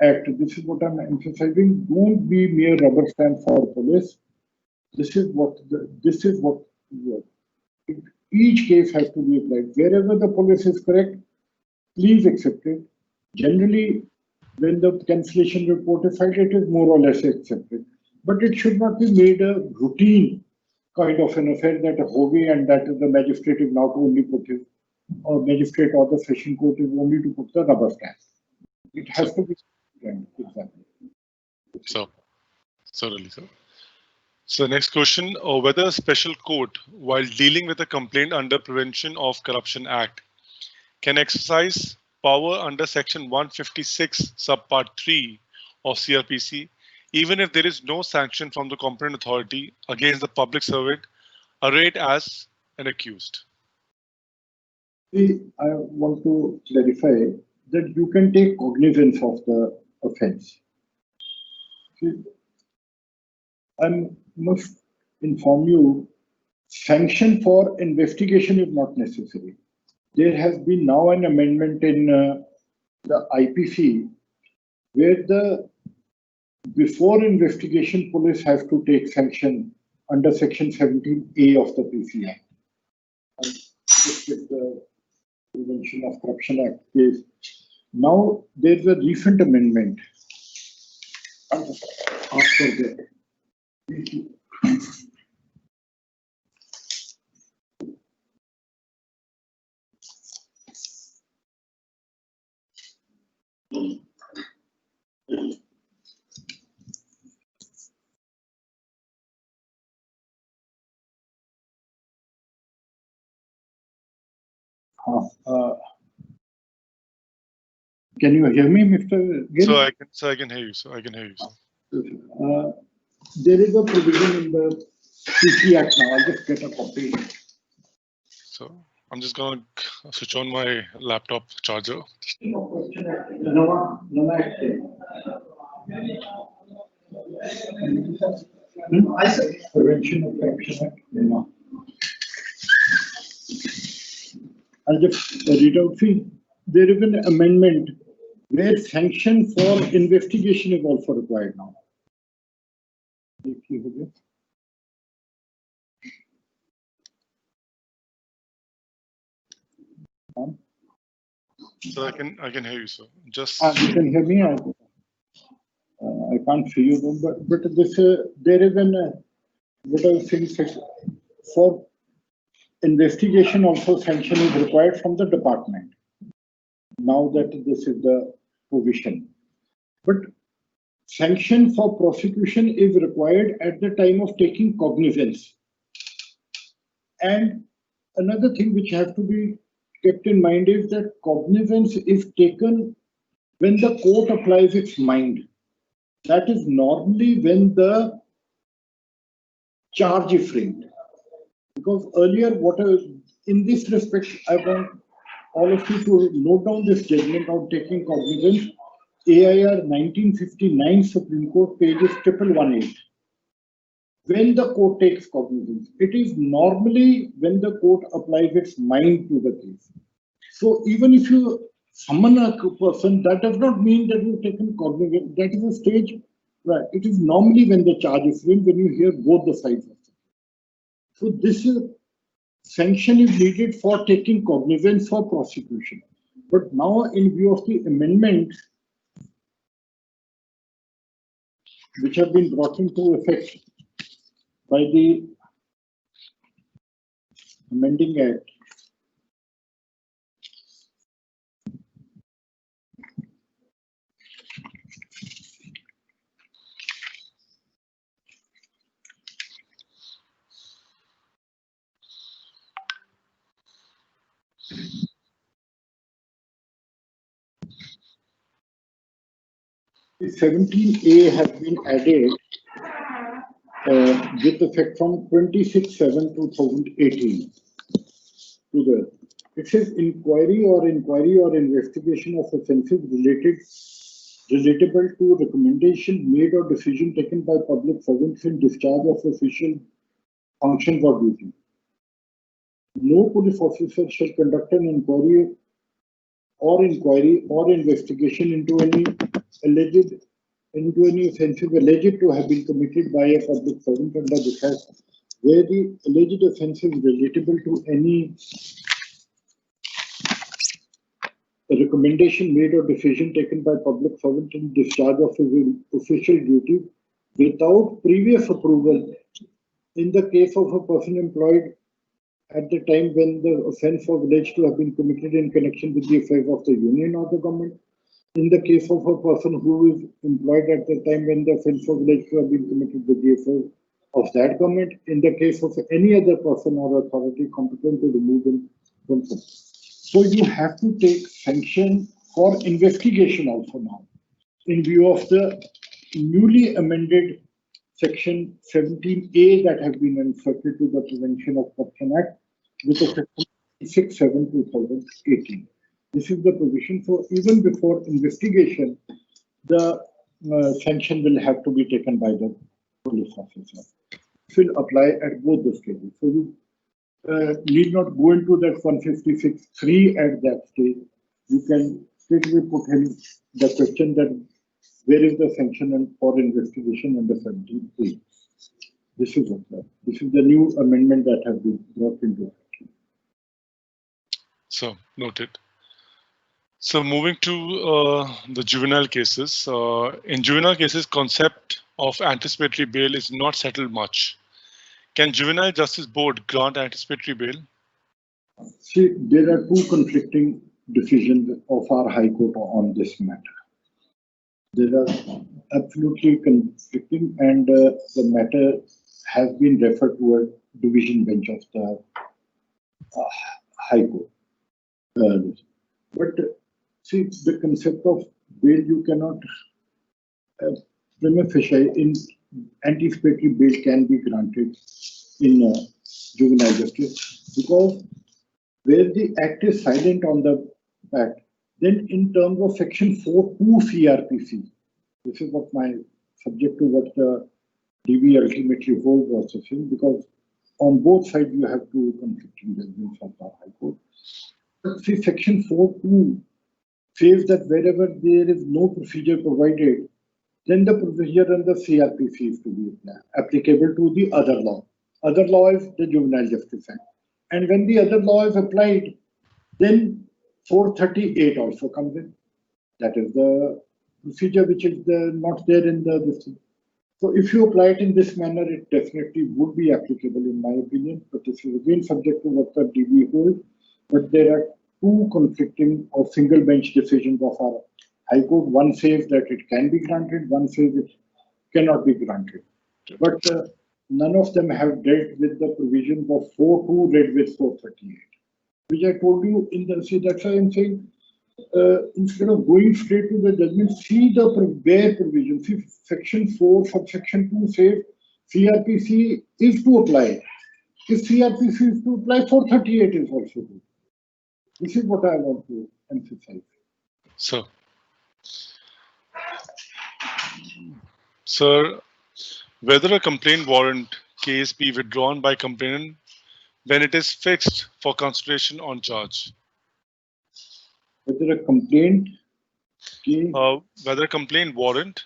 act. This is what I'm emphasizing. Don't be mere rubber stamp for police. This is what each case has to be applied. Wherever the police is correct, please accept it. Generally, when the cancellation report is filed, it is more or less accepted. But it should not be made a routine kind of an affair that a hobby and that the magistrate is now to only put his, or magistrate or the session court is only to put the rubber stamp. It has to be exactly. So next question, whether a special court, while dealing with a complaint under Prevention of Corruption Act, can exercise power under section 156 subpart 3 of CRPC, even if there is no sanction from the competent authority against the public servant arrayed as an accused. See, I want to clarify that you can take cognizance of the offense. See, I must inform you, sanction for investigation is not necessary. There has been now an amendment in the IPC where the before investigation police have to take sanction under section 17A of the PCI. The Prevention of Corruption Act case. Now there's a recent amendment ask for that. Thank you. Can you hear me, Mr. Gill? So I can hear you. So I can hear you. There is a provision in the PC Act now. I'll just get a copy. So I'm just gonna switch on my laptop charger. Prevention of Corruption Act. No. I'll just read out. See, there is an amendment where sanction for investigation is also required now. So I can hear you. So just you can hear me. I can't see you, but this there is an what I was saying, for investigation also sanction is required from the department. Now that this is the provision, but sanction for prosecution is required at the time of taking cognizance. And another thing which has to be kept in mind is that cognizance is taken when the court applies its mind. That is normally when the charge is framed. Because earlier, in this respect, I want all of you to note down this judgment on taking cognizance. AIR 1959 Supreme Court, pages 1118. When the court takes cognizance, it is normally when the court applies its mind to the case. So even if you summon a person, that does not mean that you've taken cognizance. That is a stage, right? It is normally when the charge is framed, when you hear both the sides of it. So this sanction is needed for taking cognizance for prosecution. But now, in view of the amendment which have been brought into effect by the amending act, the 17A has been added with effect from 26/7/2018 to the. It says inquiry or investigation of offences relatable to recommendation made or decision taken by public servants in discharge of official functions or duty. No police officer shall conduct an inquiry or investigation into any offences alleged to have been committed by a public servant under this Act, where the alleged offence is relatable to any recommendation made or decision taken by public servant in discharge of his official duty without previous approval in the case of a person employed at the time when the offence was alleged to have been committed in connection with the affairs of the union or the government, in the case of a person who is employed at the time when the offence was alleged to have been committed with the affairs of that government, in the case of any other person or authority competent to remove him from service. So you have to take sanction for investigation also now, in view of the newly amended Section 17A that have been inserted to the Prevention of Corruption Act with effect from 6/7/2018. This is the provision. So even before investigation, the sanction will have to be taken by the police officer. It will apply at both the stages. So you need not go into that 156(3) at that stage. You can straightaway put in the question that where is the sanction for investigation under 17A? This is the new amendment that has been brought into effect. so noted. So moving to the juvenile cases. In juvenile cases, concept of anticipatory bail is not settled much. Can Juvenile Justice Board grant anticipatory bail? See, there are two conflicting decisions of our High Court on this matter. There are absolutely conflicting, and the matter has been referred to a division bench of the High Court. But see, the concept of bail, you cannot, prima facie, in anticipatory bail can be granted in juvenile justice because where the act is silent on the fact, then in terms of section 4(2) CRPC, this is what my subject to what the DB ultimately holds was saying, because on both sides you have two conflicting judgments of the High Court. But see, section 4(2) says that wherever there is no procedure provided, then the procedure under CRPC is to be applicable to the other law. Other law is the Juvenile Justice Act. And when the other law is applied, then 438 also comes in. That is the procedure which is not there in this. So if you apply it in this manner, it definitely would be applicable in my opinion. But this is again subject to what the DB holds. But there are two conflicting or single bench decisions of our High Court. One says that it can be granted, one says it cannot be granted. But none of them have dealt with the provisions of 4(2) read with 438, which I told you in the, see, that's why I'm saying, instead of going straight to the judgment, see the bare provision. See, section 4, subsection 2 says CRPC is to apply. If CRPC is to apply, 438 is also good. This is what I want to emphasize. Sir, whether a complaint warrant case be withdrawn by complainant when it is fixed for consideration on charge? Whether a complaint case, whether a complaint warrant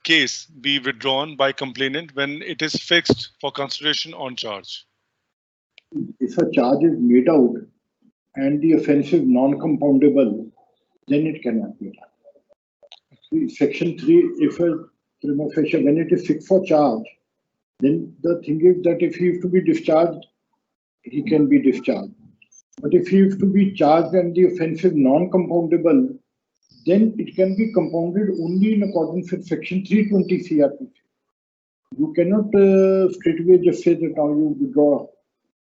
case be withdrawn by complainant when it is fixed for consideration on charge? If a charge is made out and the offence is non-compoundable, then it cannot be done. Section 3, if a prima facie, when it is fixed for charge, then the thing is that if he is to be discharged, he can be discharged. But if he is to be charged and the offence is non-compoundable, then it can be compounded only in accordance with section 320 CRPC. You cannot straightaway just say that now you withdraw.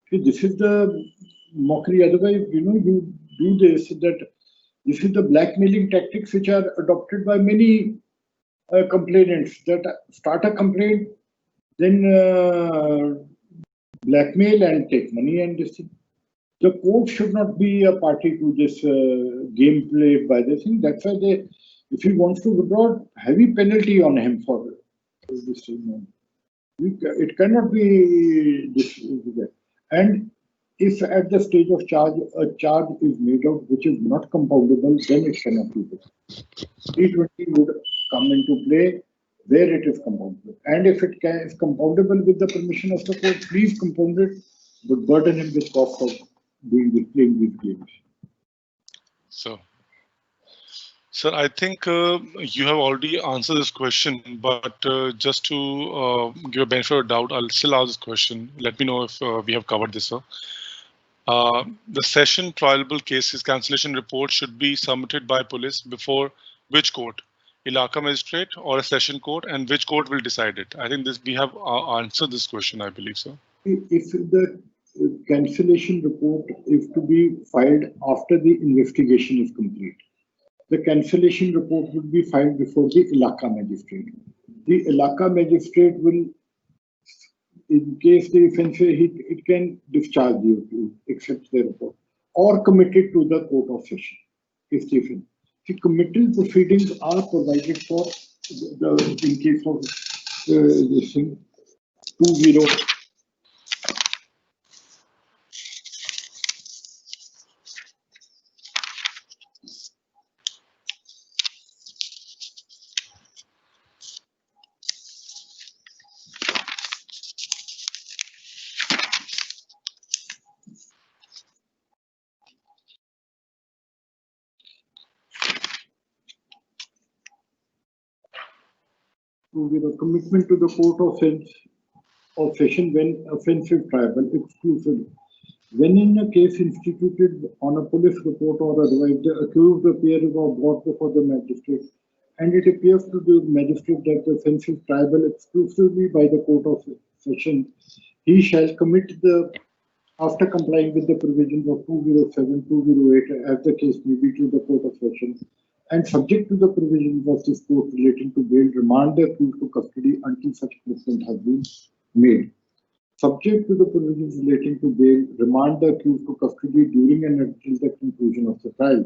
See, this is the mockery. Otherwise, you do this, that this is the blackmailing tactics which are adopted by many complainants, that start a complaint, then blackmail and take money and this thing. The court should not be a party to this game played by this thing. That's why they, if he wants to withdraw, heavy penalty on him for this thing. It cannot be this. And if at the stage of charge, a charge is made out which is not compoundable, then it cannot be this. 320 would come into play where it is compoundable. And if it is compoundable with the permission of the court, please compound it, but burden him with cost of playing these games. So, sir, I think you have already answered this question, but just to give a benefit of doubt, I'll still ask this question. Let me know if we have covered this, sir. The session trialable cases cancellation report should be submitted by police before which court? Ilaka magistrate or a session court, and which court will decide it? I think this we have answered this question, I believe, sir. If the cancellation report is to be filed after the investigation is complete, the cancellation report will be filed before the Ilaka magistrate. The Ilaka magistrate will, in case the offence, it can discharge you to accept the report or commit it to the court of session. If the offence. The committal proceedings are provided for in case of this thing 20. 2-0 commitment to the court of session when offensive tribal exclusively. When in a case instituted on a police report or otherwise, the accused appears or brought before the magistrate, and it appears to the magistrate that the offence is triable exclusively by the court of session, he shall commit after complying with the provisions of 207, 208, as the case may be, to the court of session, and subject to the provisions of this court relating to bail, remand the accused to custody until such commitment has been made. Subject to the provisions relating to bail, remand the accused to custody during and until the conclusion of the trial.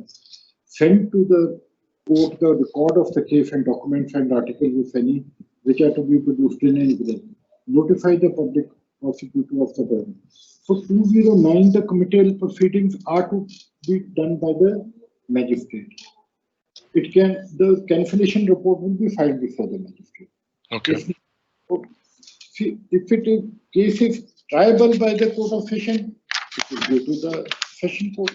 Send to the court the record of the case and documents and articles, if any, which are to be produced in any way. Notify the public prosecutor of the burden. So 209, the committal proceedings are to be done by the magistrate. The cancellation report will be filed before the magistrate. Okay. If it is case is triable by the court of session, it will go to the session court.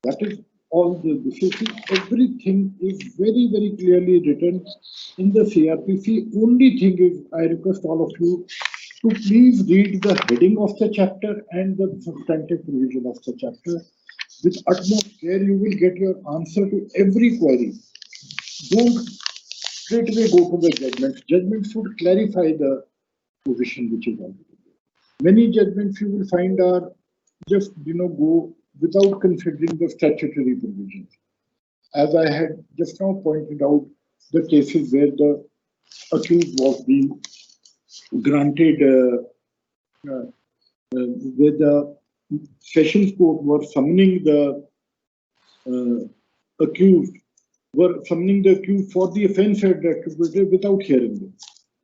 That is all the decision. Everything is very, very clearly written in the CRPC. Only thing is, I request all of you to please read the heading of the chapter and the substantive provision of the chapter. With utmost care, you will get your answer to every query. Don't straight away go to the judgment. Judgment should clarify the position which is already there. Many judgments you will find are just go without considering the statutory provisions. As I had just now pointed out, the cases where the accused was being granted, where the Sessions Court were summoning the accused, for the offence attributed without hearing them.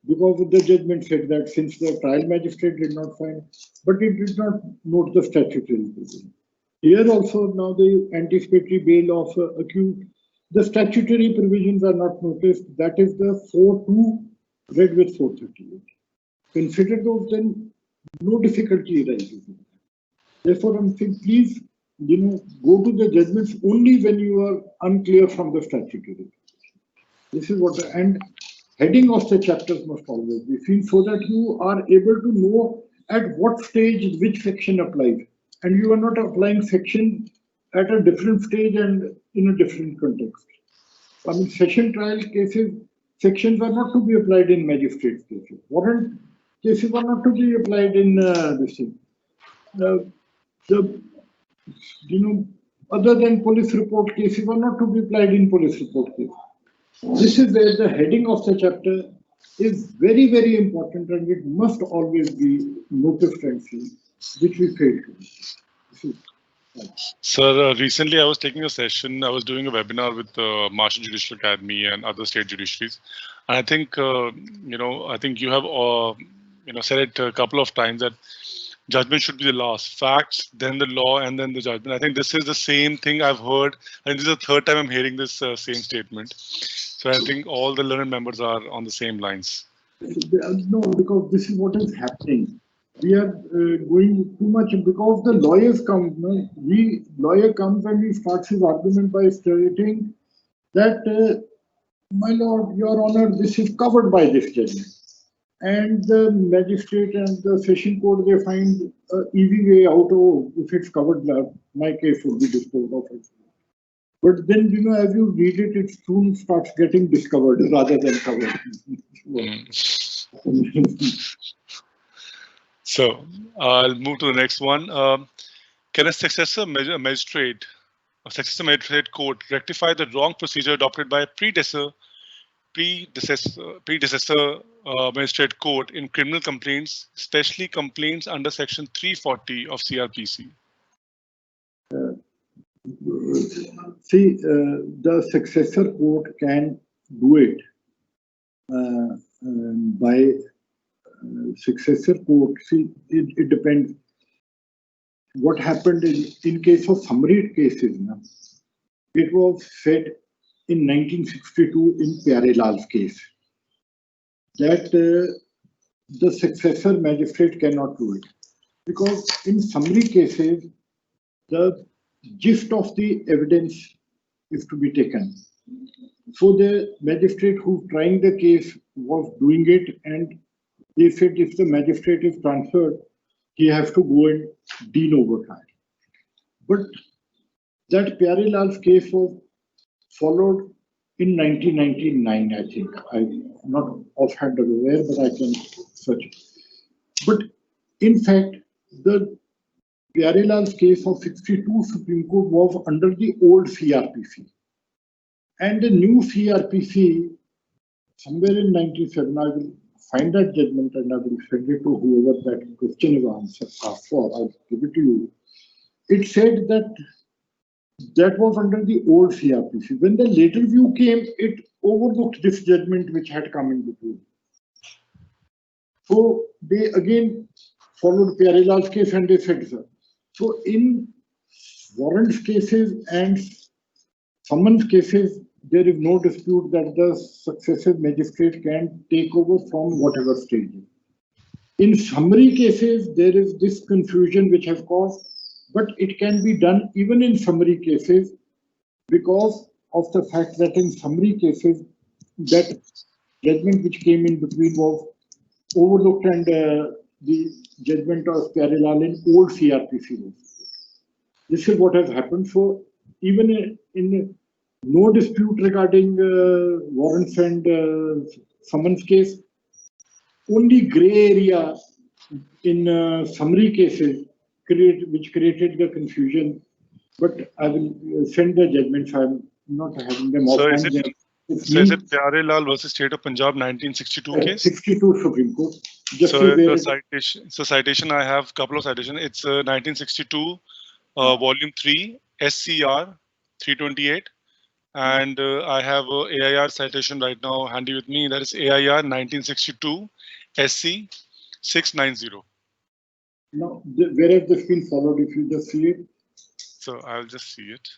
Because the judgment said that since the trial magistrate did not find, but it did not note the statutory provision. Here also now the anticipatory bail of accused, the statutory provisions are not noticed. That is the 4.2 read with 438. Consider those, then no difficulty arises. Therefore, I'm saying please, go to the judgments only when you are unclear from the statutory. This is what, and heading of the chapters must always be seen so that you are able to know at what stage which section applies. And you are not applying section at a different stage and in a different context. I mean, session trial cases, sections are not to be applied in magistrate cases. Warrant cases are not to be applied in this thing. Other than police report cases are not to be applied in police report cases. This is where the heading of the chapter is very, very important, and it must always be noticed and seen, which we failed to. Sir, recently I was taking a session. I was doing a webinar with the Maharashtra Judicial Academy and other state judiciaries. And I think, I think you have, said it a couple of times that judgment should be the last. Facts, then the law, and then the judgment. I think this is the same thing I've heard. And this is the third time I'm hearing this same statement. So I think all the learned members are on the same lines. No, because this is what is happening. We are going too much because the lawyers come. Lawyer comes and he starts his argument by stating that, my lord, your honor, this is covered by this judgment. And the magistrate and the session court, they find an easy way out. Oh, if it's covered, my case would be disposed of. But then, as you read it, it soon starts getting discovered rather than covered. So I'll move to the next one. Can a successor magistrate court rectify the wrong procedure adopted by a predecessor magistrate court in criminal complaints, especially complaints under section 340 of CRPC? See, the successor court can do it by successor court. See, it depends. What happened in case of summary cases, it was said in 1962 in Pyare Lal's case that the successor magistrate cannot do it because in summary cases the gist of the evidence is to be taken. So the magistrate who's trying the case was doing it, and they said if the magistrate is transferred, he has to go and de novo trial. But that Pyare Lal's case was followed in 1999, I think. I'm not offhand aware, but I can search. But in fact, the Pyare Lal's case of 62 Supreme Court was under the old CRPC. And the new CRPC, somewhere in 97, I will find that judgment and I will send it to whoever that question is asked for. I'll give it to you. It said that that was under the old CRPC. When the later view came, it overlooked this judgment which had come in between. So they again followed Pyare Lal's case and they said so. So in warrants cases and summons cases, there is no dispute that the successive magistrate can take over from whatever stage. In summary cases, there is this confusion which has caused, but it can be done even in summary cases because of the fact that in summary cases, that judgment which came in between was overlooked and the judgment of Pyare Lal in old CRPC was. This is what has happened. So even in no dispute regarding warrants and summons case, only grey area in summary cases which created the confusion. But I will send the judgments. I'm not having them So offhand. is it Pyare Lal versus State of Punjab 1962 case? 62 Supreme Court. So the citation I have a couple of citations. It's 1962 volume 3 SCR 328. And I have a AIR citation right now handy with me. That is AIR 1962 SC 690. Now, where has this been followed? If you just see it. So I'll just see it.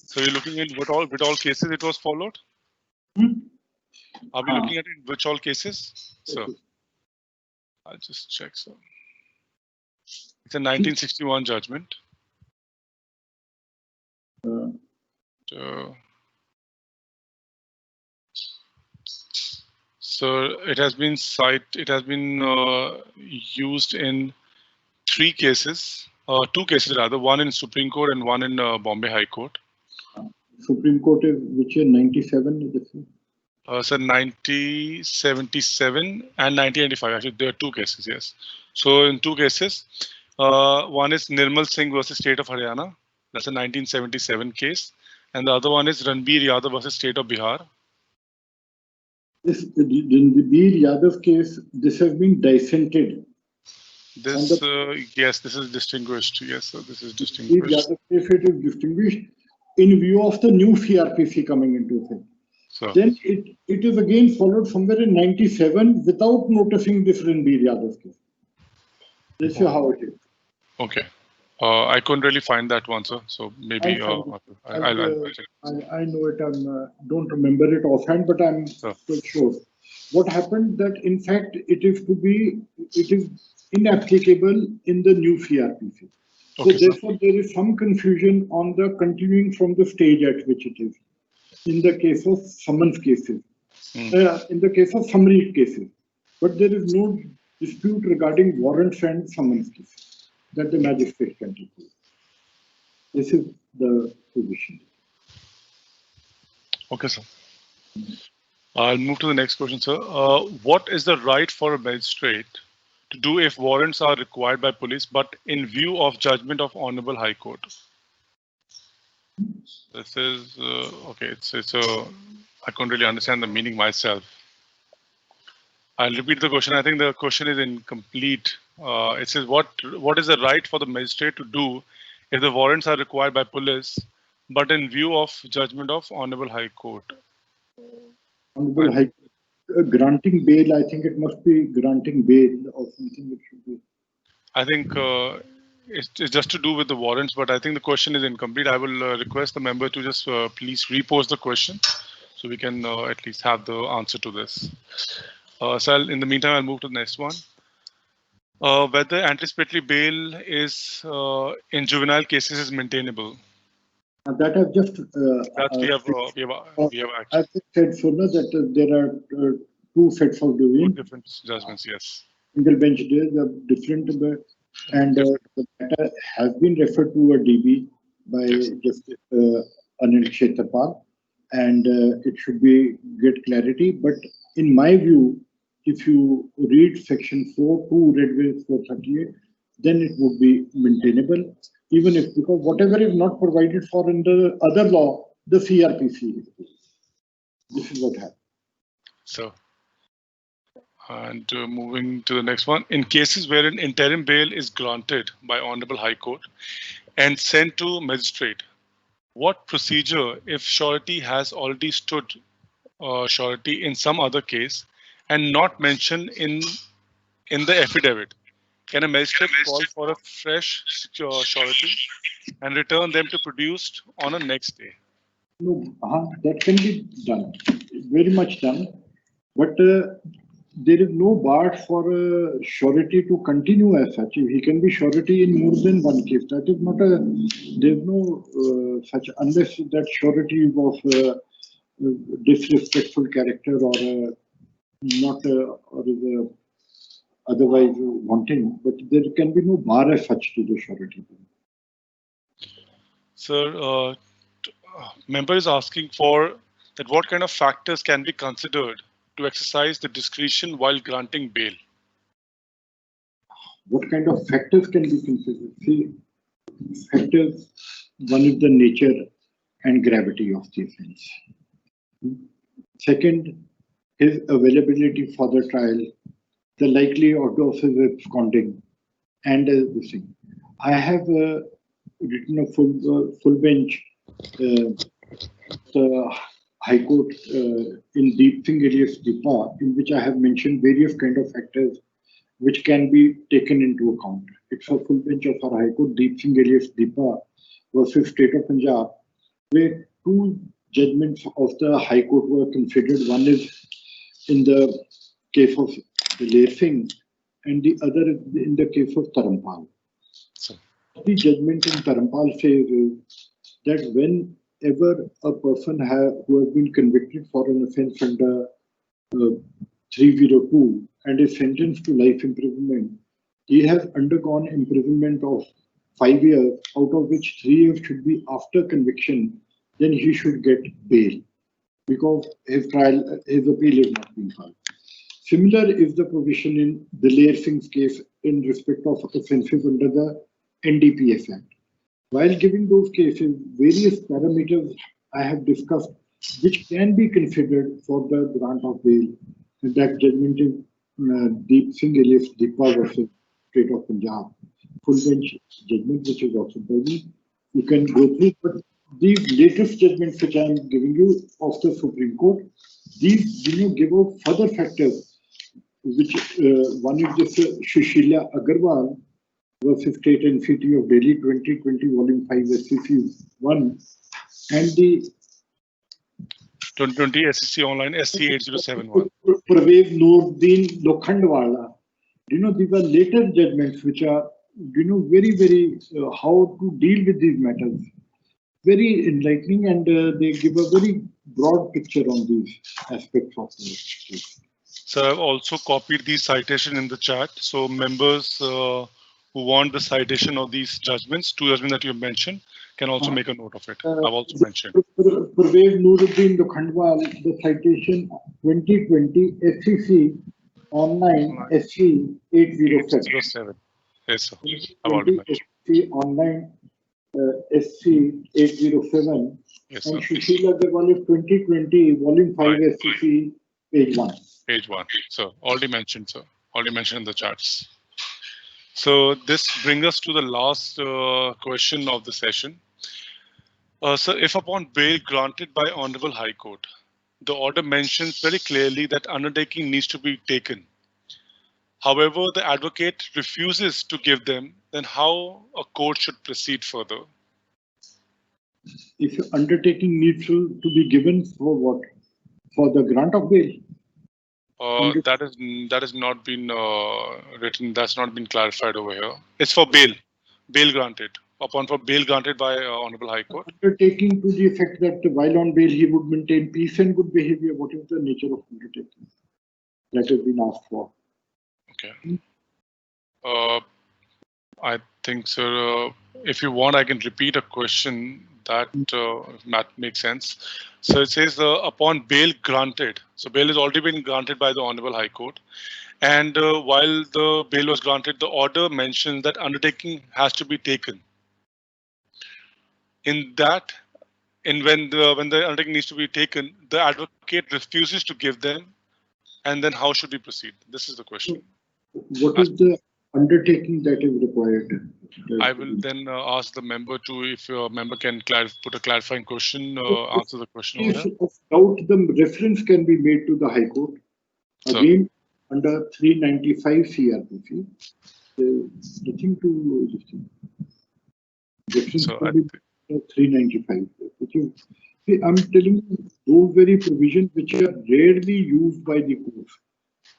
So you're looking at what all cases it was followed? Are we looking at it, which all cases? So I'll just check. So it's a 1961 judgment. So it has been used in 3 cases, 2 cases rather, one in Supreme Court and one in Bombay High Court. Supreme Court is which year? 97? So 1977 and 1995. Actually, there are 2 cases. Yes. So in 2 cases, one is Nirmal Singh versus State of Haryana. That's a 1977 case, and the other one is Ranbir Yadav versus State of Bihar. This Ranbir Yadav case, this has been dissented. This yes, this is distinguished. Yes, so this is distinguished. Yadav case, it is distinguished in view of the new CRPC coming into effect. So then it is again followed somewhere in 97 without noticing this Ranbir Yadav case. This is how it is. Okay. I couldn't really find that one, sir. So maybe I'll I know it. I don't remember it offhand, but I'm quite sure. What happened that in fact it is inapplicable in the new CRPC. So therefore there is some confusion on the continuing from the stage at which it is. In the case of summons cases, in the case of summary cases, but there is no dispute regarding warrants and summons cases that the magistrate can take. This is the position. Okay, sir. I'll move to the next question, sir. What is the right for a magistrate to do if warrants are required by police, but in view of judgment of Honorable High Court? This is okay. I couldn't really understand the meaning myself. I'll repeat the question. I think the question is incomplete. It says, what is the right for the magistrate to do if the warrants are required by police, but in view of judgment of Honorable High Court? Honorable High Court, granting bail. I think it must be granting bail or something. It should be. I think it's just to do with the warrants, but I think the question is incomplete. I will request the member to just please repost the question so we can at least have the answer to this. So in the meantime, I'll move to the next one. Whether anticipatory bail is in juvenile cases is maintainable. And that I've just That we have actually I've just said so now that there are two sets of two domain. different judgments. Yes. Single bench days are different, and the matter has been referred to a DB by Yes. Justice Anil Kshetrapal, and it should be get clarity. But in my view, if you read section 4(2) Red Wave 438, then it would be maintainable, even if, because whatever is not provided for in the other law, the CRPC is. This is what happened. So, and moving to the next one. In cases where an interim bail is granted by Honorable High Court and sent to magistrate, what procedure if surety has already stood surety in some other case and not mentioned in the affidavit? Can a magistrate call for a fresh surety and return them to produced on a next day? No, that can be done, very much done, but there is no bar for a surety to continue as such. He can be surety in more than one case. That is not a, there's no such, unless that surety is of disrespectful character or not, or is otherwise wanting, but there can be no bar as such to the surety. Sir, member is asking for that what kind of factors can be considered to exercise the discretion while granting bail? What kind of factors can be considered? See, factors, one is the nature and gravity of the offense. Second, his availability for the trial, the likelihood of his absconding, and this thing. I have written a full bench, the High Court in Deep Singh alias Deepa, in which I have mentioned various kind of factors which can be taken into account. It's a full bench of our High Court, Deep Singh alias Deepa versus State of Punjab, where two judgments of the High Court were considered. One is in the case of Daler Singh, and the other is in the case of Dharampal. The judgment in Dharampal says is that whenever a person who has been convicted for an offence under 302 and is sentenced to life imprisonment, he has undergone imprisonment of 5 years, out of which 3 years should be after conviction, then he should get bail because his appeal is not being filed. Similar is the provision in Daler Singh's case in respect of offences under the NDPS Act. While giving those cases, various parameters I have discussed which can be considered for the grant of bail. That judgment is Deep Singh alias Deepa versus State of Punjab. Full bench judgment, which is also present. You can go through, but the latest judgments which I am giving you of the Supreme Court, these give out further factors, which one is this Sushila Agarwal versus State and City of Delhi 2020 Volume 5 SCC 1 and the 2020 SEC Online SC 8071. Parvez Noordin Lokhandwala. These are later judgments which are, very, very how to deal with these matters. Very enlightening, and they give a very broad picture on these aspects of the case. So I've also copied the citation in the chat. So members who want the citation of these judgments, two judgments that you mentioned, can also make a note of it. I've also mentioned. Parvez Noordin Lokhandwal, the citation 2020 SCC Online SC 807. Yes, sir. I've already mentioned. SC Online SC 807. Yes, and sir. Sushila Agarwal is 2020 Volume 5 SCC page 1. Page 1. So already mentioned, sir. Already mentioned in the charts. So this brings us to the last question of the session. Sir, if upon bail granted by Honorable High Court, the order mentions very clearly that undertaking needs to be taken. However, the advocate refuses to give them, then how a court should proceed further? If undertaking needs to be given for what? For the grant of bail. That has not been written. That's not been clarified over here. It's for bail. Bail granted. Upon for bail granted by Honorable High Court. Undertaking to the effect that while on bail he would maintain peace and good behavior. What is the nature of undertaking that has been asked for? Okay. I think, sir, if you want, I can repeat a question that makes sense. So it says upon bail granted. So bail has already been granted by the Honorable High Court. And while the bail was granted, the order mentions that undertaking has to be taken. In that, when the undertaking needs to be taken, the advocate refuses to give them, and then how should we proceed? This is the question. What is the undertaking that is required? I will then ask the member to, if your member can put a clarifying question, answer the question. If of doubt, the reference can be made to the High Court. Again, under 395 CRPC, nothing to this thing. Reference can be 395. See, I'm telling you, those very provisions which are rarely used by the courts.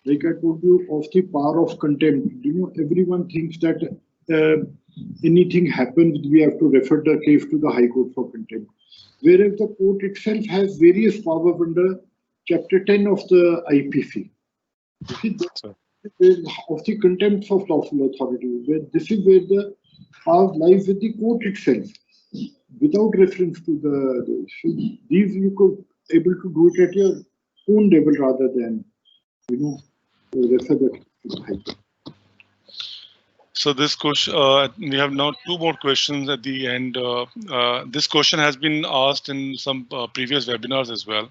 Like I told you, of the power of contempt. You know, everyone thinks that anything happens, we have to refer the case to the High Court for contempt. Whereas the court itself has various powers under Chapter 10 of the IPC. Of the contempt of lawful authority, where this is where the power lies with the court itself, without reference to these you could able to do it at your own level rather than refer that to the High Court. So this question, we have now two more questions at the end. This question has been asked in some previous webinars as well.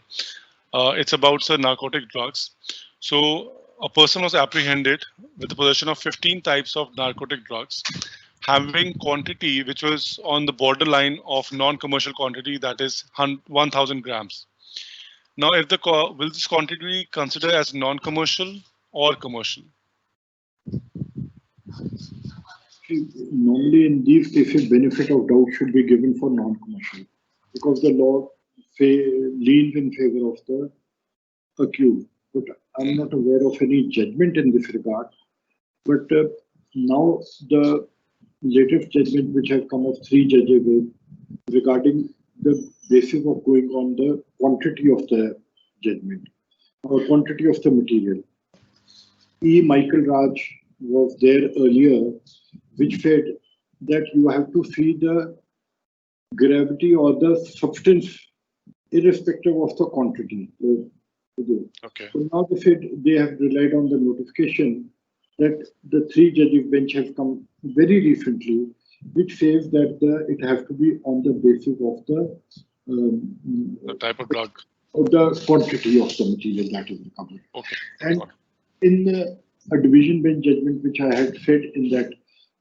It's about narcotic drugs. So a person was apprehended with the possession of 15 types of narcotic drugs, having quantity which was on the borderline of non-commercial quantity, that is 1,000 grams. Now, will this quantity be considered as non-commercial or commercial? Normally, in these cases, benefit of doubt should be given for non-commercial, because the law leans in favor of the accused. But I'm not aware of any judgment in this regard. But now the latest judgment which has come of 3 judges regarding the basis of going on the quantity of the judgment or quantity of the material. E. Michael Raj was there earlier, which said that you have to see the gravity or the substance irrespective of the quantity. Okay. So now they said they have relied on the notification that the 3 judges bench has come very recently, which says that it has to be on the basis of the type of drug, or the quantity of the material that is recovered. Okay. And in a division bench judgment, which I had said in that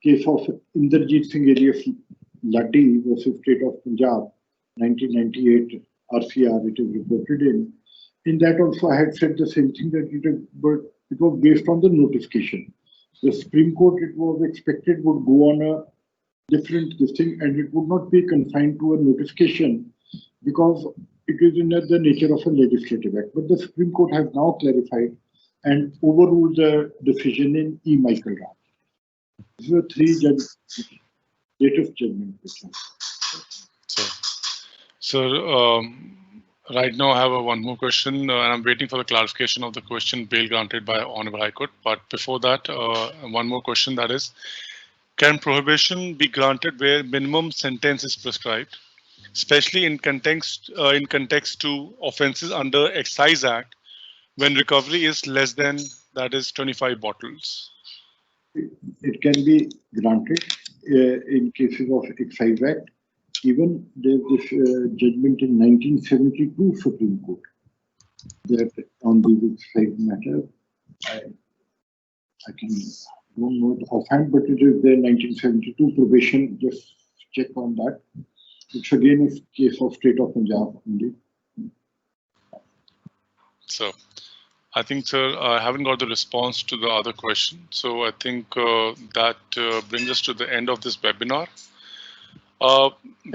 case of Inderjeet Singh alias Laddi versus State of Punjab, 1998 RCR, it is reported in that also I had said the same thing, that it was based on the notification. The Supreme Court, it was expected, would go on a different thing, and it would not be confined to a notification because it is in the nature of a legislative act. But the Supreme Court has now clarified and overruled the decision in E. Michael Raj. These are 3 judges' latest judgment. So, right now I have one more question, and I'm waiting for the clarification of the question bail granted by Honorable High Court. But before that, one more question, that is, can prohibition be granted where minimum sentence is prescribed, especially in context to offences under Excise Act, when recovery is less than, that is, 25 bottles? It can be granted in cases of Excise Act. Even there's this judgment in 1972 Supreme Court that on the excise matter, I don't know it offhand, but it is the 1972 probation. Just check on that. It's again a case of State of Punjab only. So, I think, sir, I haven't got the response to the other question. So I think that brings us to the end of this webinar. I think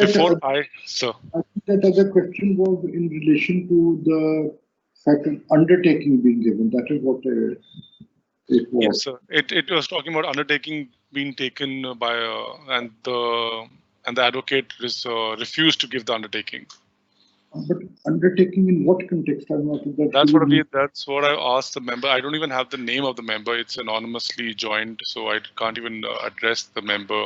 that other question was in relation to the fact, an undertaking being given. That is what it was. Yes, sir. It was talking about undertaking being taken by and the advocate refused to give the undertaking. But undertaking in what context? I'm not. That's what I asked the member. I don't even have the name of the member. It's anonymously joined, so I can't even address the member.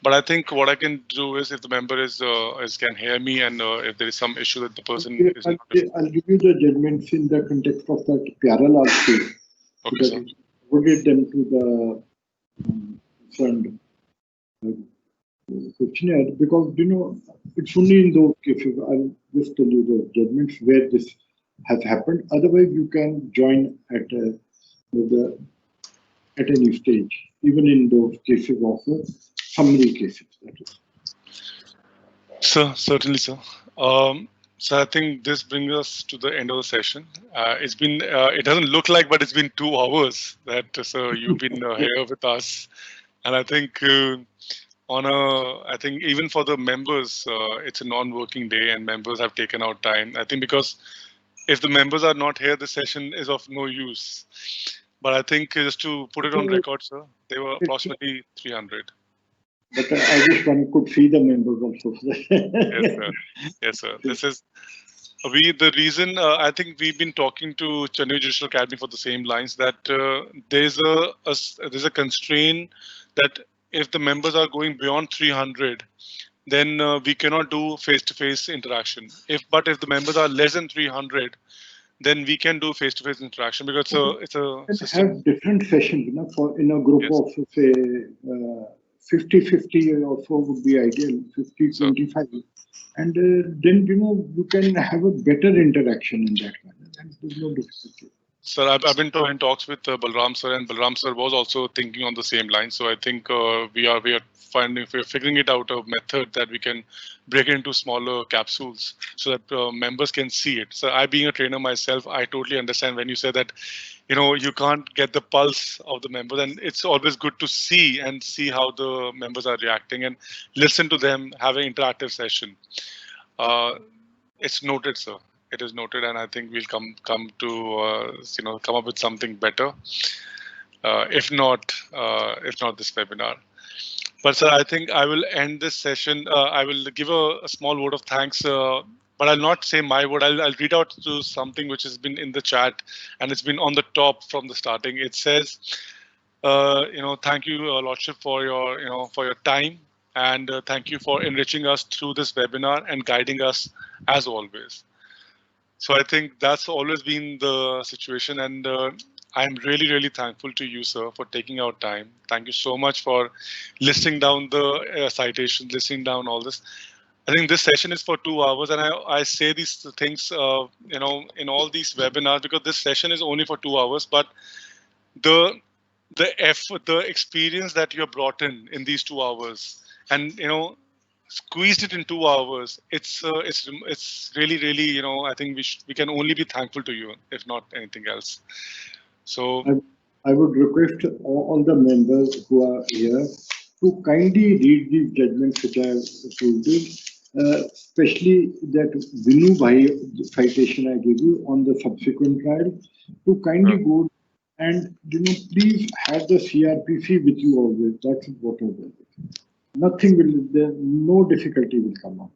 But I think what I can do is, if the member can hear me, and if there is some issue that the person is. I'll give you the judgments in the context of that Pyarelal case. Okay, sir. Forwarded them to the concerned questionnaire, because it's only in those cases. I'll just tell you the judgments where this has happened. Otherwise, you can join at any stage, even in those cases of summary cases. That is. Sir, certainly, sir. So I think this brings us to the end of the session. It's been, it doesn't look like, but it's been 2 hours that you've been here with us, and I think I think even for the members, it's a non-working day, and members have taken out time. I think because if the members are not here, the session is of no use. But I think just to put it on record, sir, they were approximately 300. But I wish one could see the members also. Yes, sir. Yes, sir. This is the reason. I think we've been talking to Chandigarh Judicial Academy for the same lines, that there's a constraint that if the members are going beyond 300, then we cannot do face-to-face interaction. But if the members are less than 300, then we can do face-to-face interaction, because it's a system. Have different sessions, for in a group of say 50-50 or so would be ideal. 50-25, and then you can have a better interaction in that manner, and there's no difficulty. Sir, I've been in talks with Balram sir, and Balram sir was also thinking on the same line. So I think we're figuring it out, a method that we can break it into smaller capsules so that members can see it. So I, being a trainer myself, I totally understand when you say that, you can't get the pulse of the members, and it's always good to see how the members are reacting and listen to them, have an interactive session. It's noted, sir. It is noted, and I think we'll come up with something better. If not this webinar. But sir, I think I will end this session. I will give a small word of thanks, but I'll not say my word. I'll read out to something which has been in the chat, and it's been on the top from the starting. It says, thank you, Lordship, for your time, and thank you for enriching us through this webinar and guiding us as always. So I think that's always been the situation, and I'm really, really thankful to you, sir, for taking out time. Thank you so much for listing down the citations, listing down all this. I think this session is for 2 hours, and I say these things, in all these webinars, because this session is only for 2 hours, but the effort, the experience that you have brought in these 2 hours, and squeezed it in 2 hours. It's really, really, I think we can only be thankful to you, if not anything else. So I would request all the members who are here to kindly read these judgments which I have told you, especially that Vinu Bhai citation I gave you on the subsequent trial. To kindly go and please have the CRPC with you always. That's what I will. Nothing will, no difficulty will come up.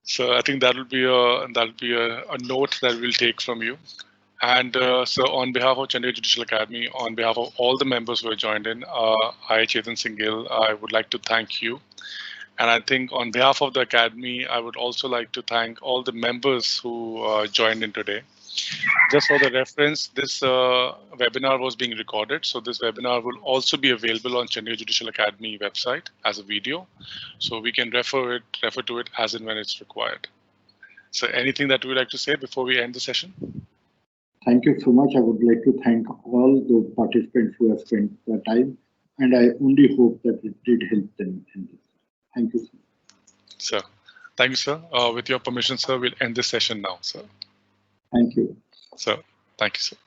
So I think that will be a note that we'll take from you. And so on behalf of Chandigarh Judicial Academy, on behalf of all the members who have joined in, I, Chetan Singh Gill, I would like to thank you. And I think on behalf of the Academy, I would also like to thank all the members who joined in today. Just for the reference, this webinar was being recorded. So this webinar will also be available on Chandigarh Judicial Academy website as a video. So we can refer to it as and when it's required. So anything that you would like to say before we end the session? Thank you so much. I would like to thank all the participants who have spent their time, and I only hope that it did help them in this. Thank you, sir. Sir, thank you, sir. With your permission, sir, we'll end this session now, sir. Thank you. So, thank you, sir.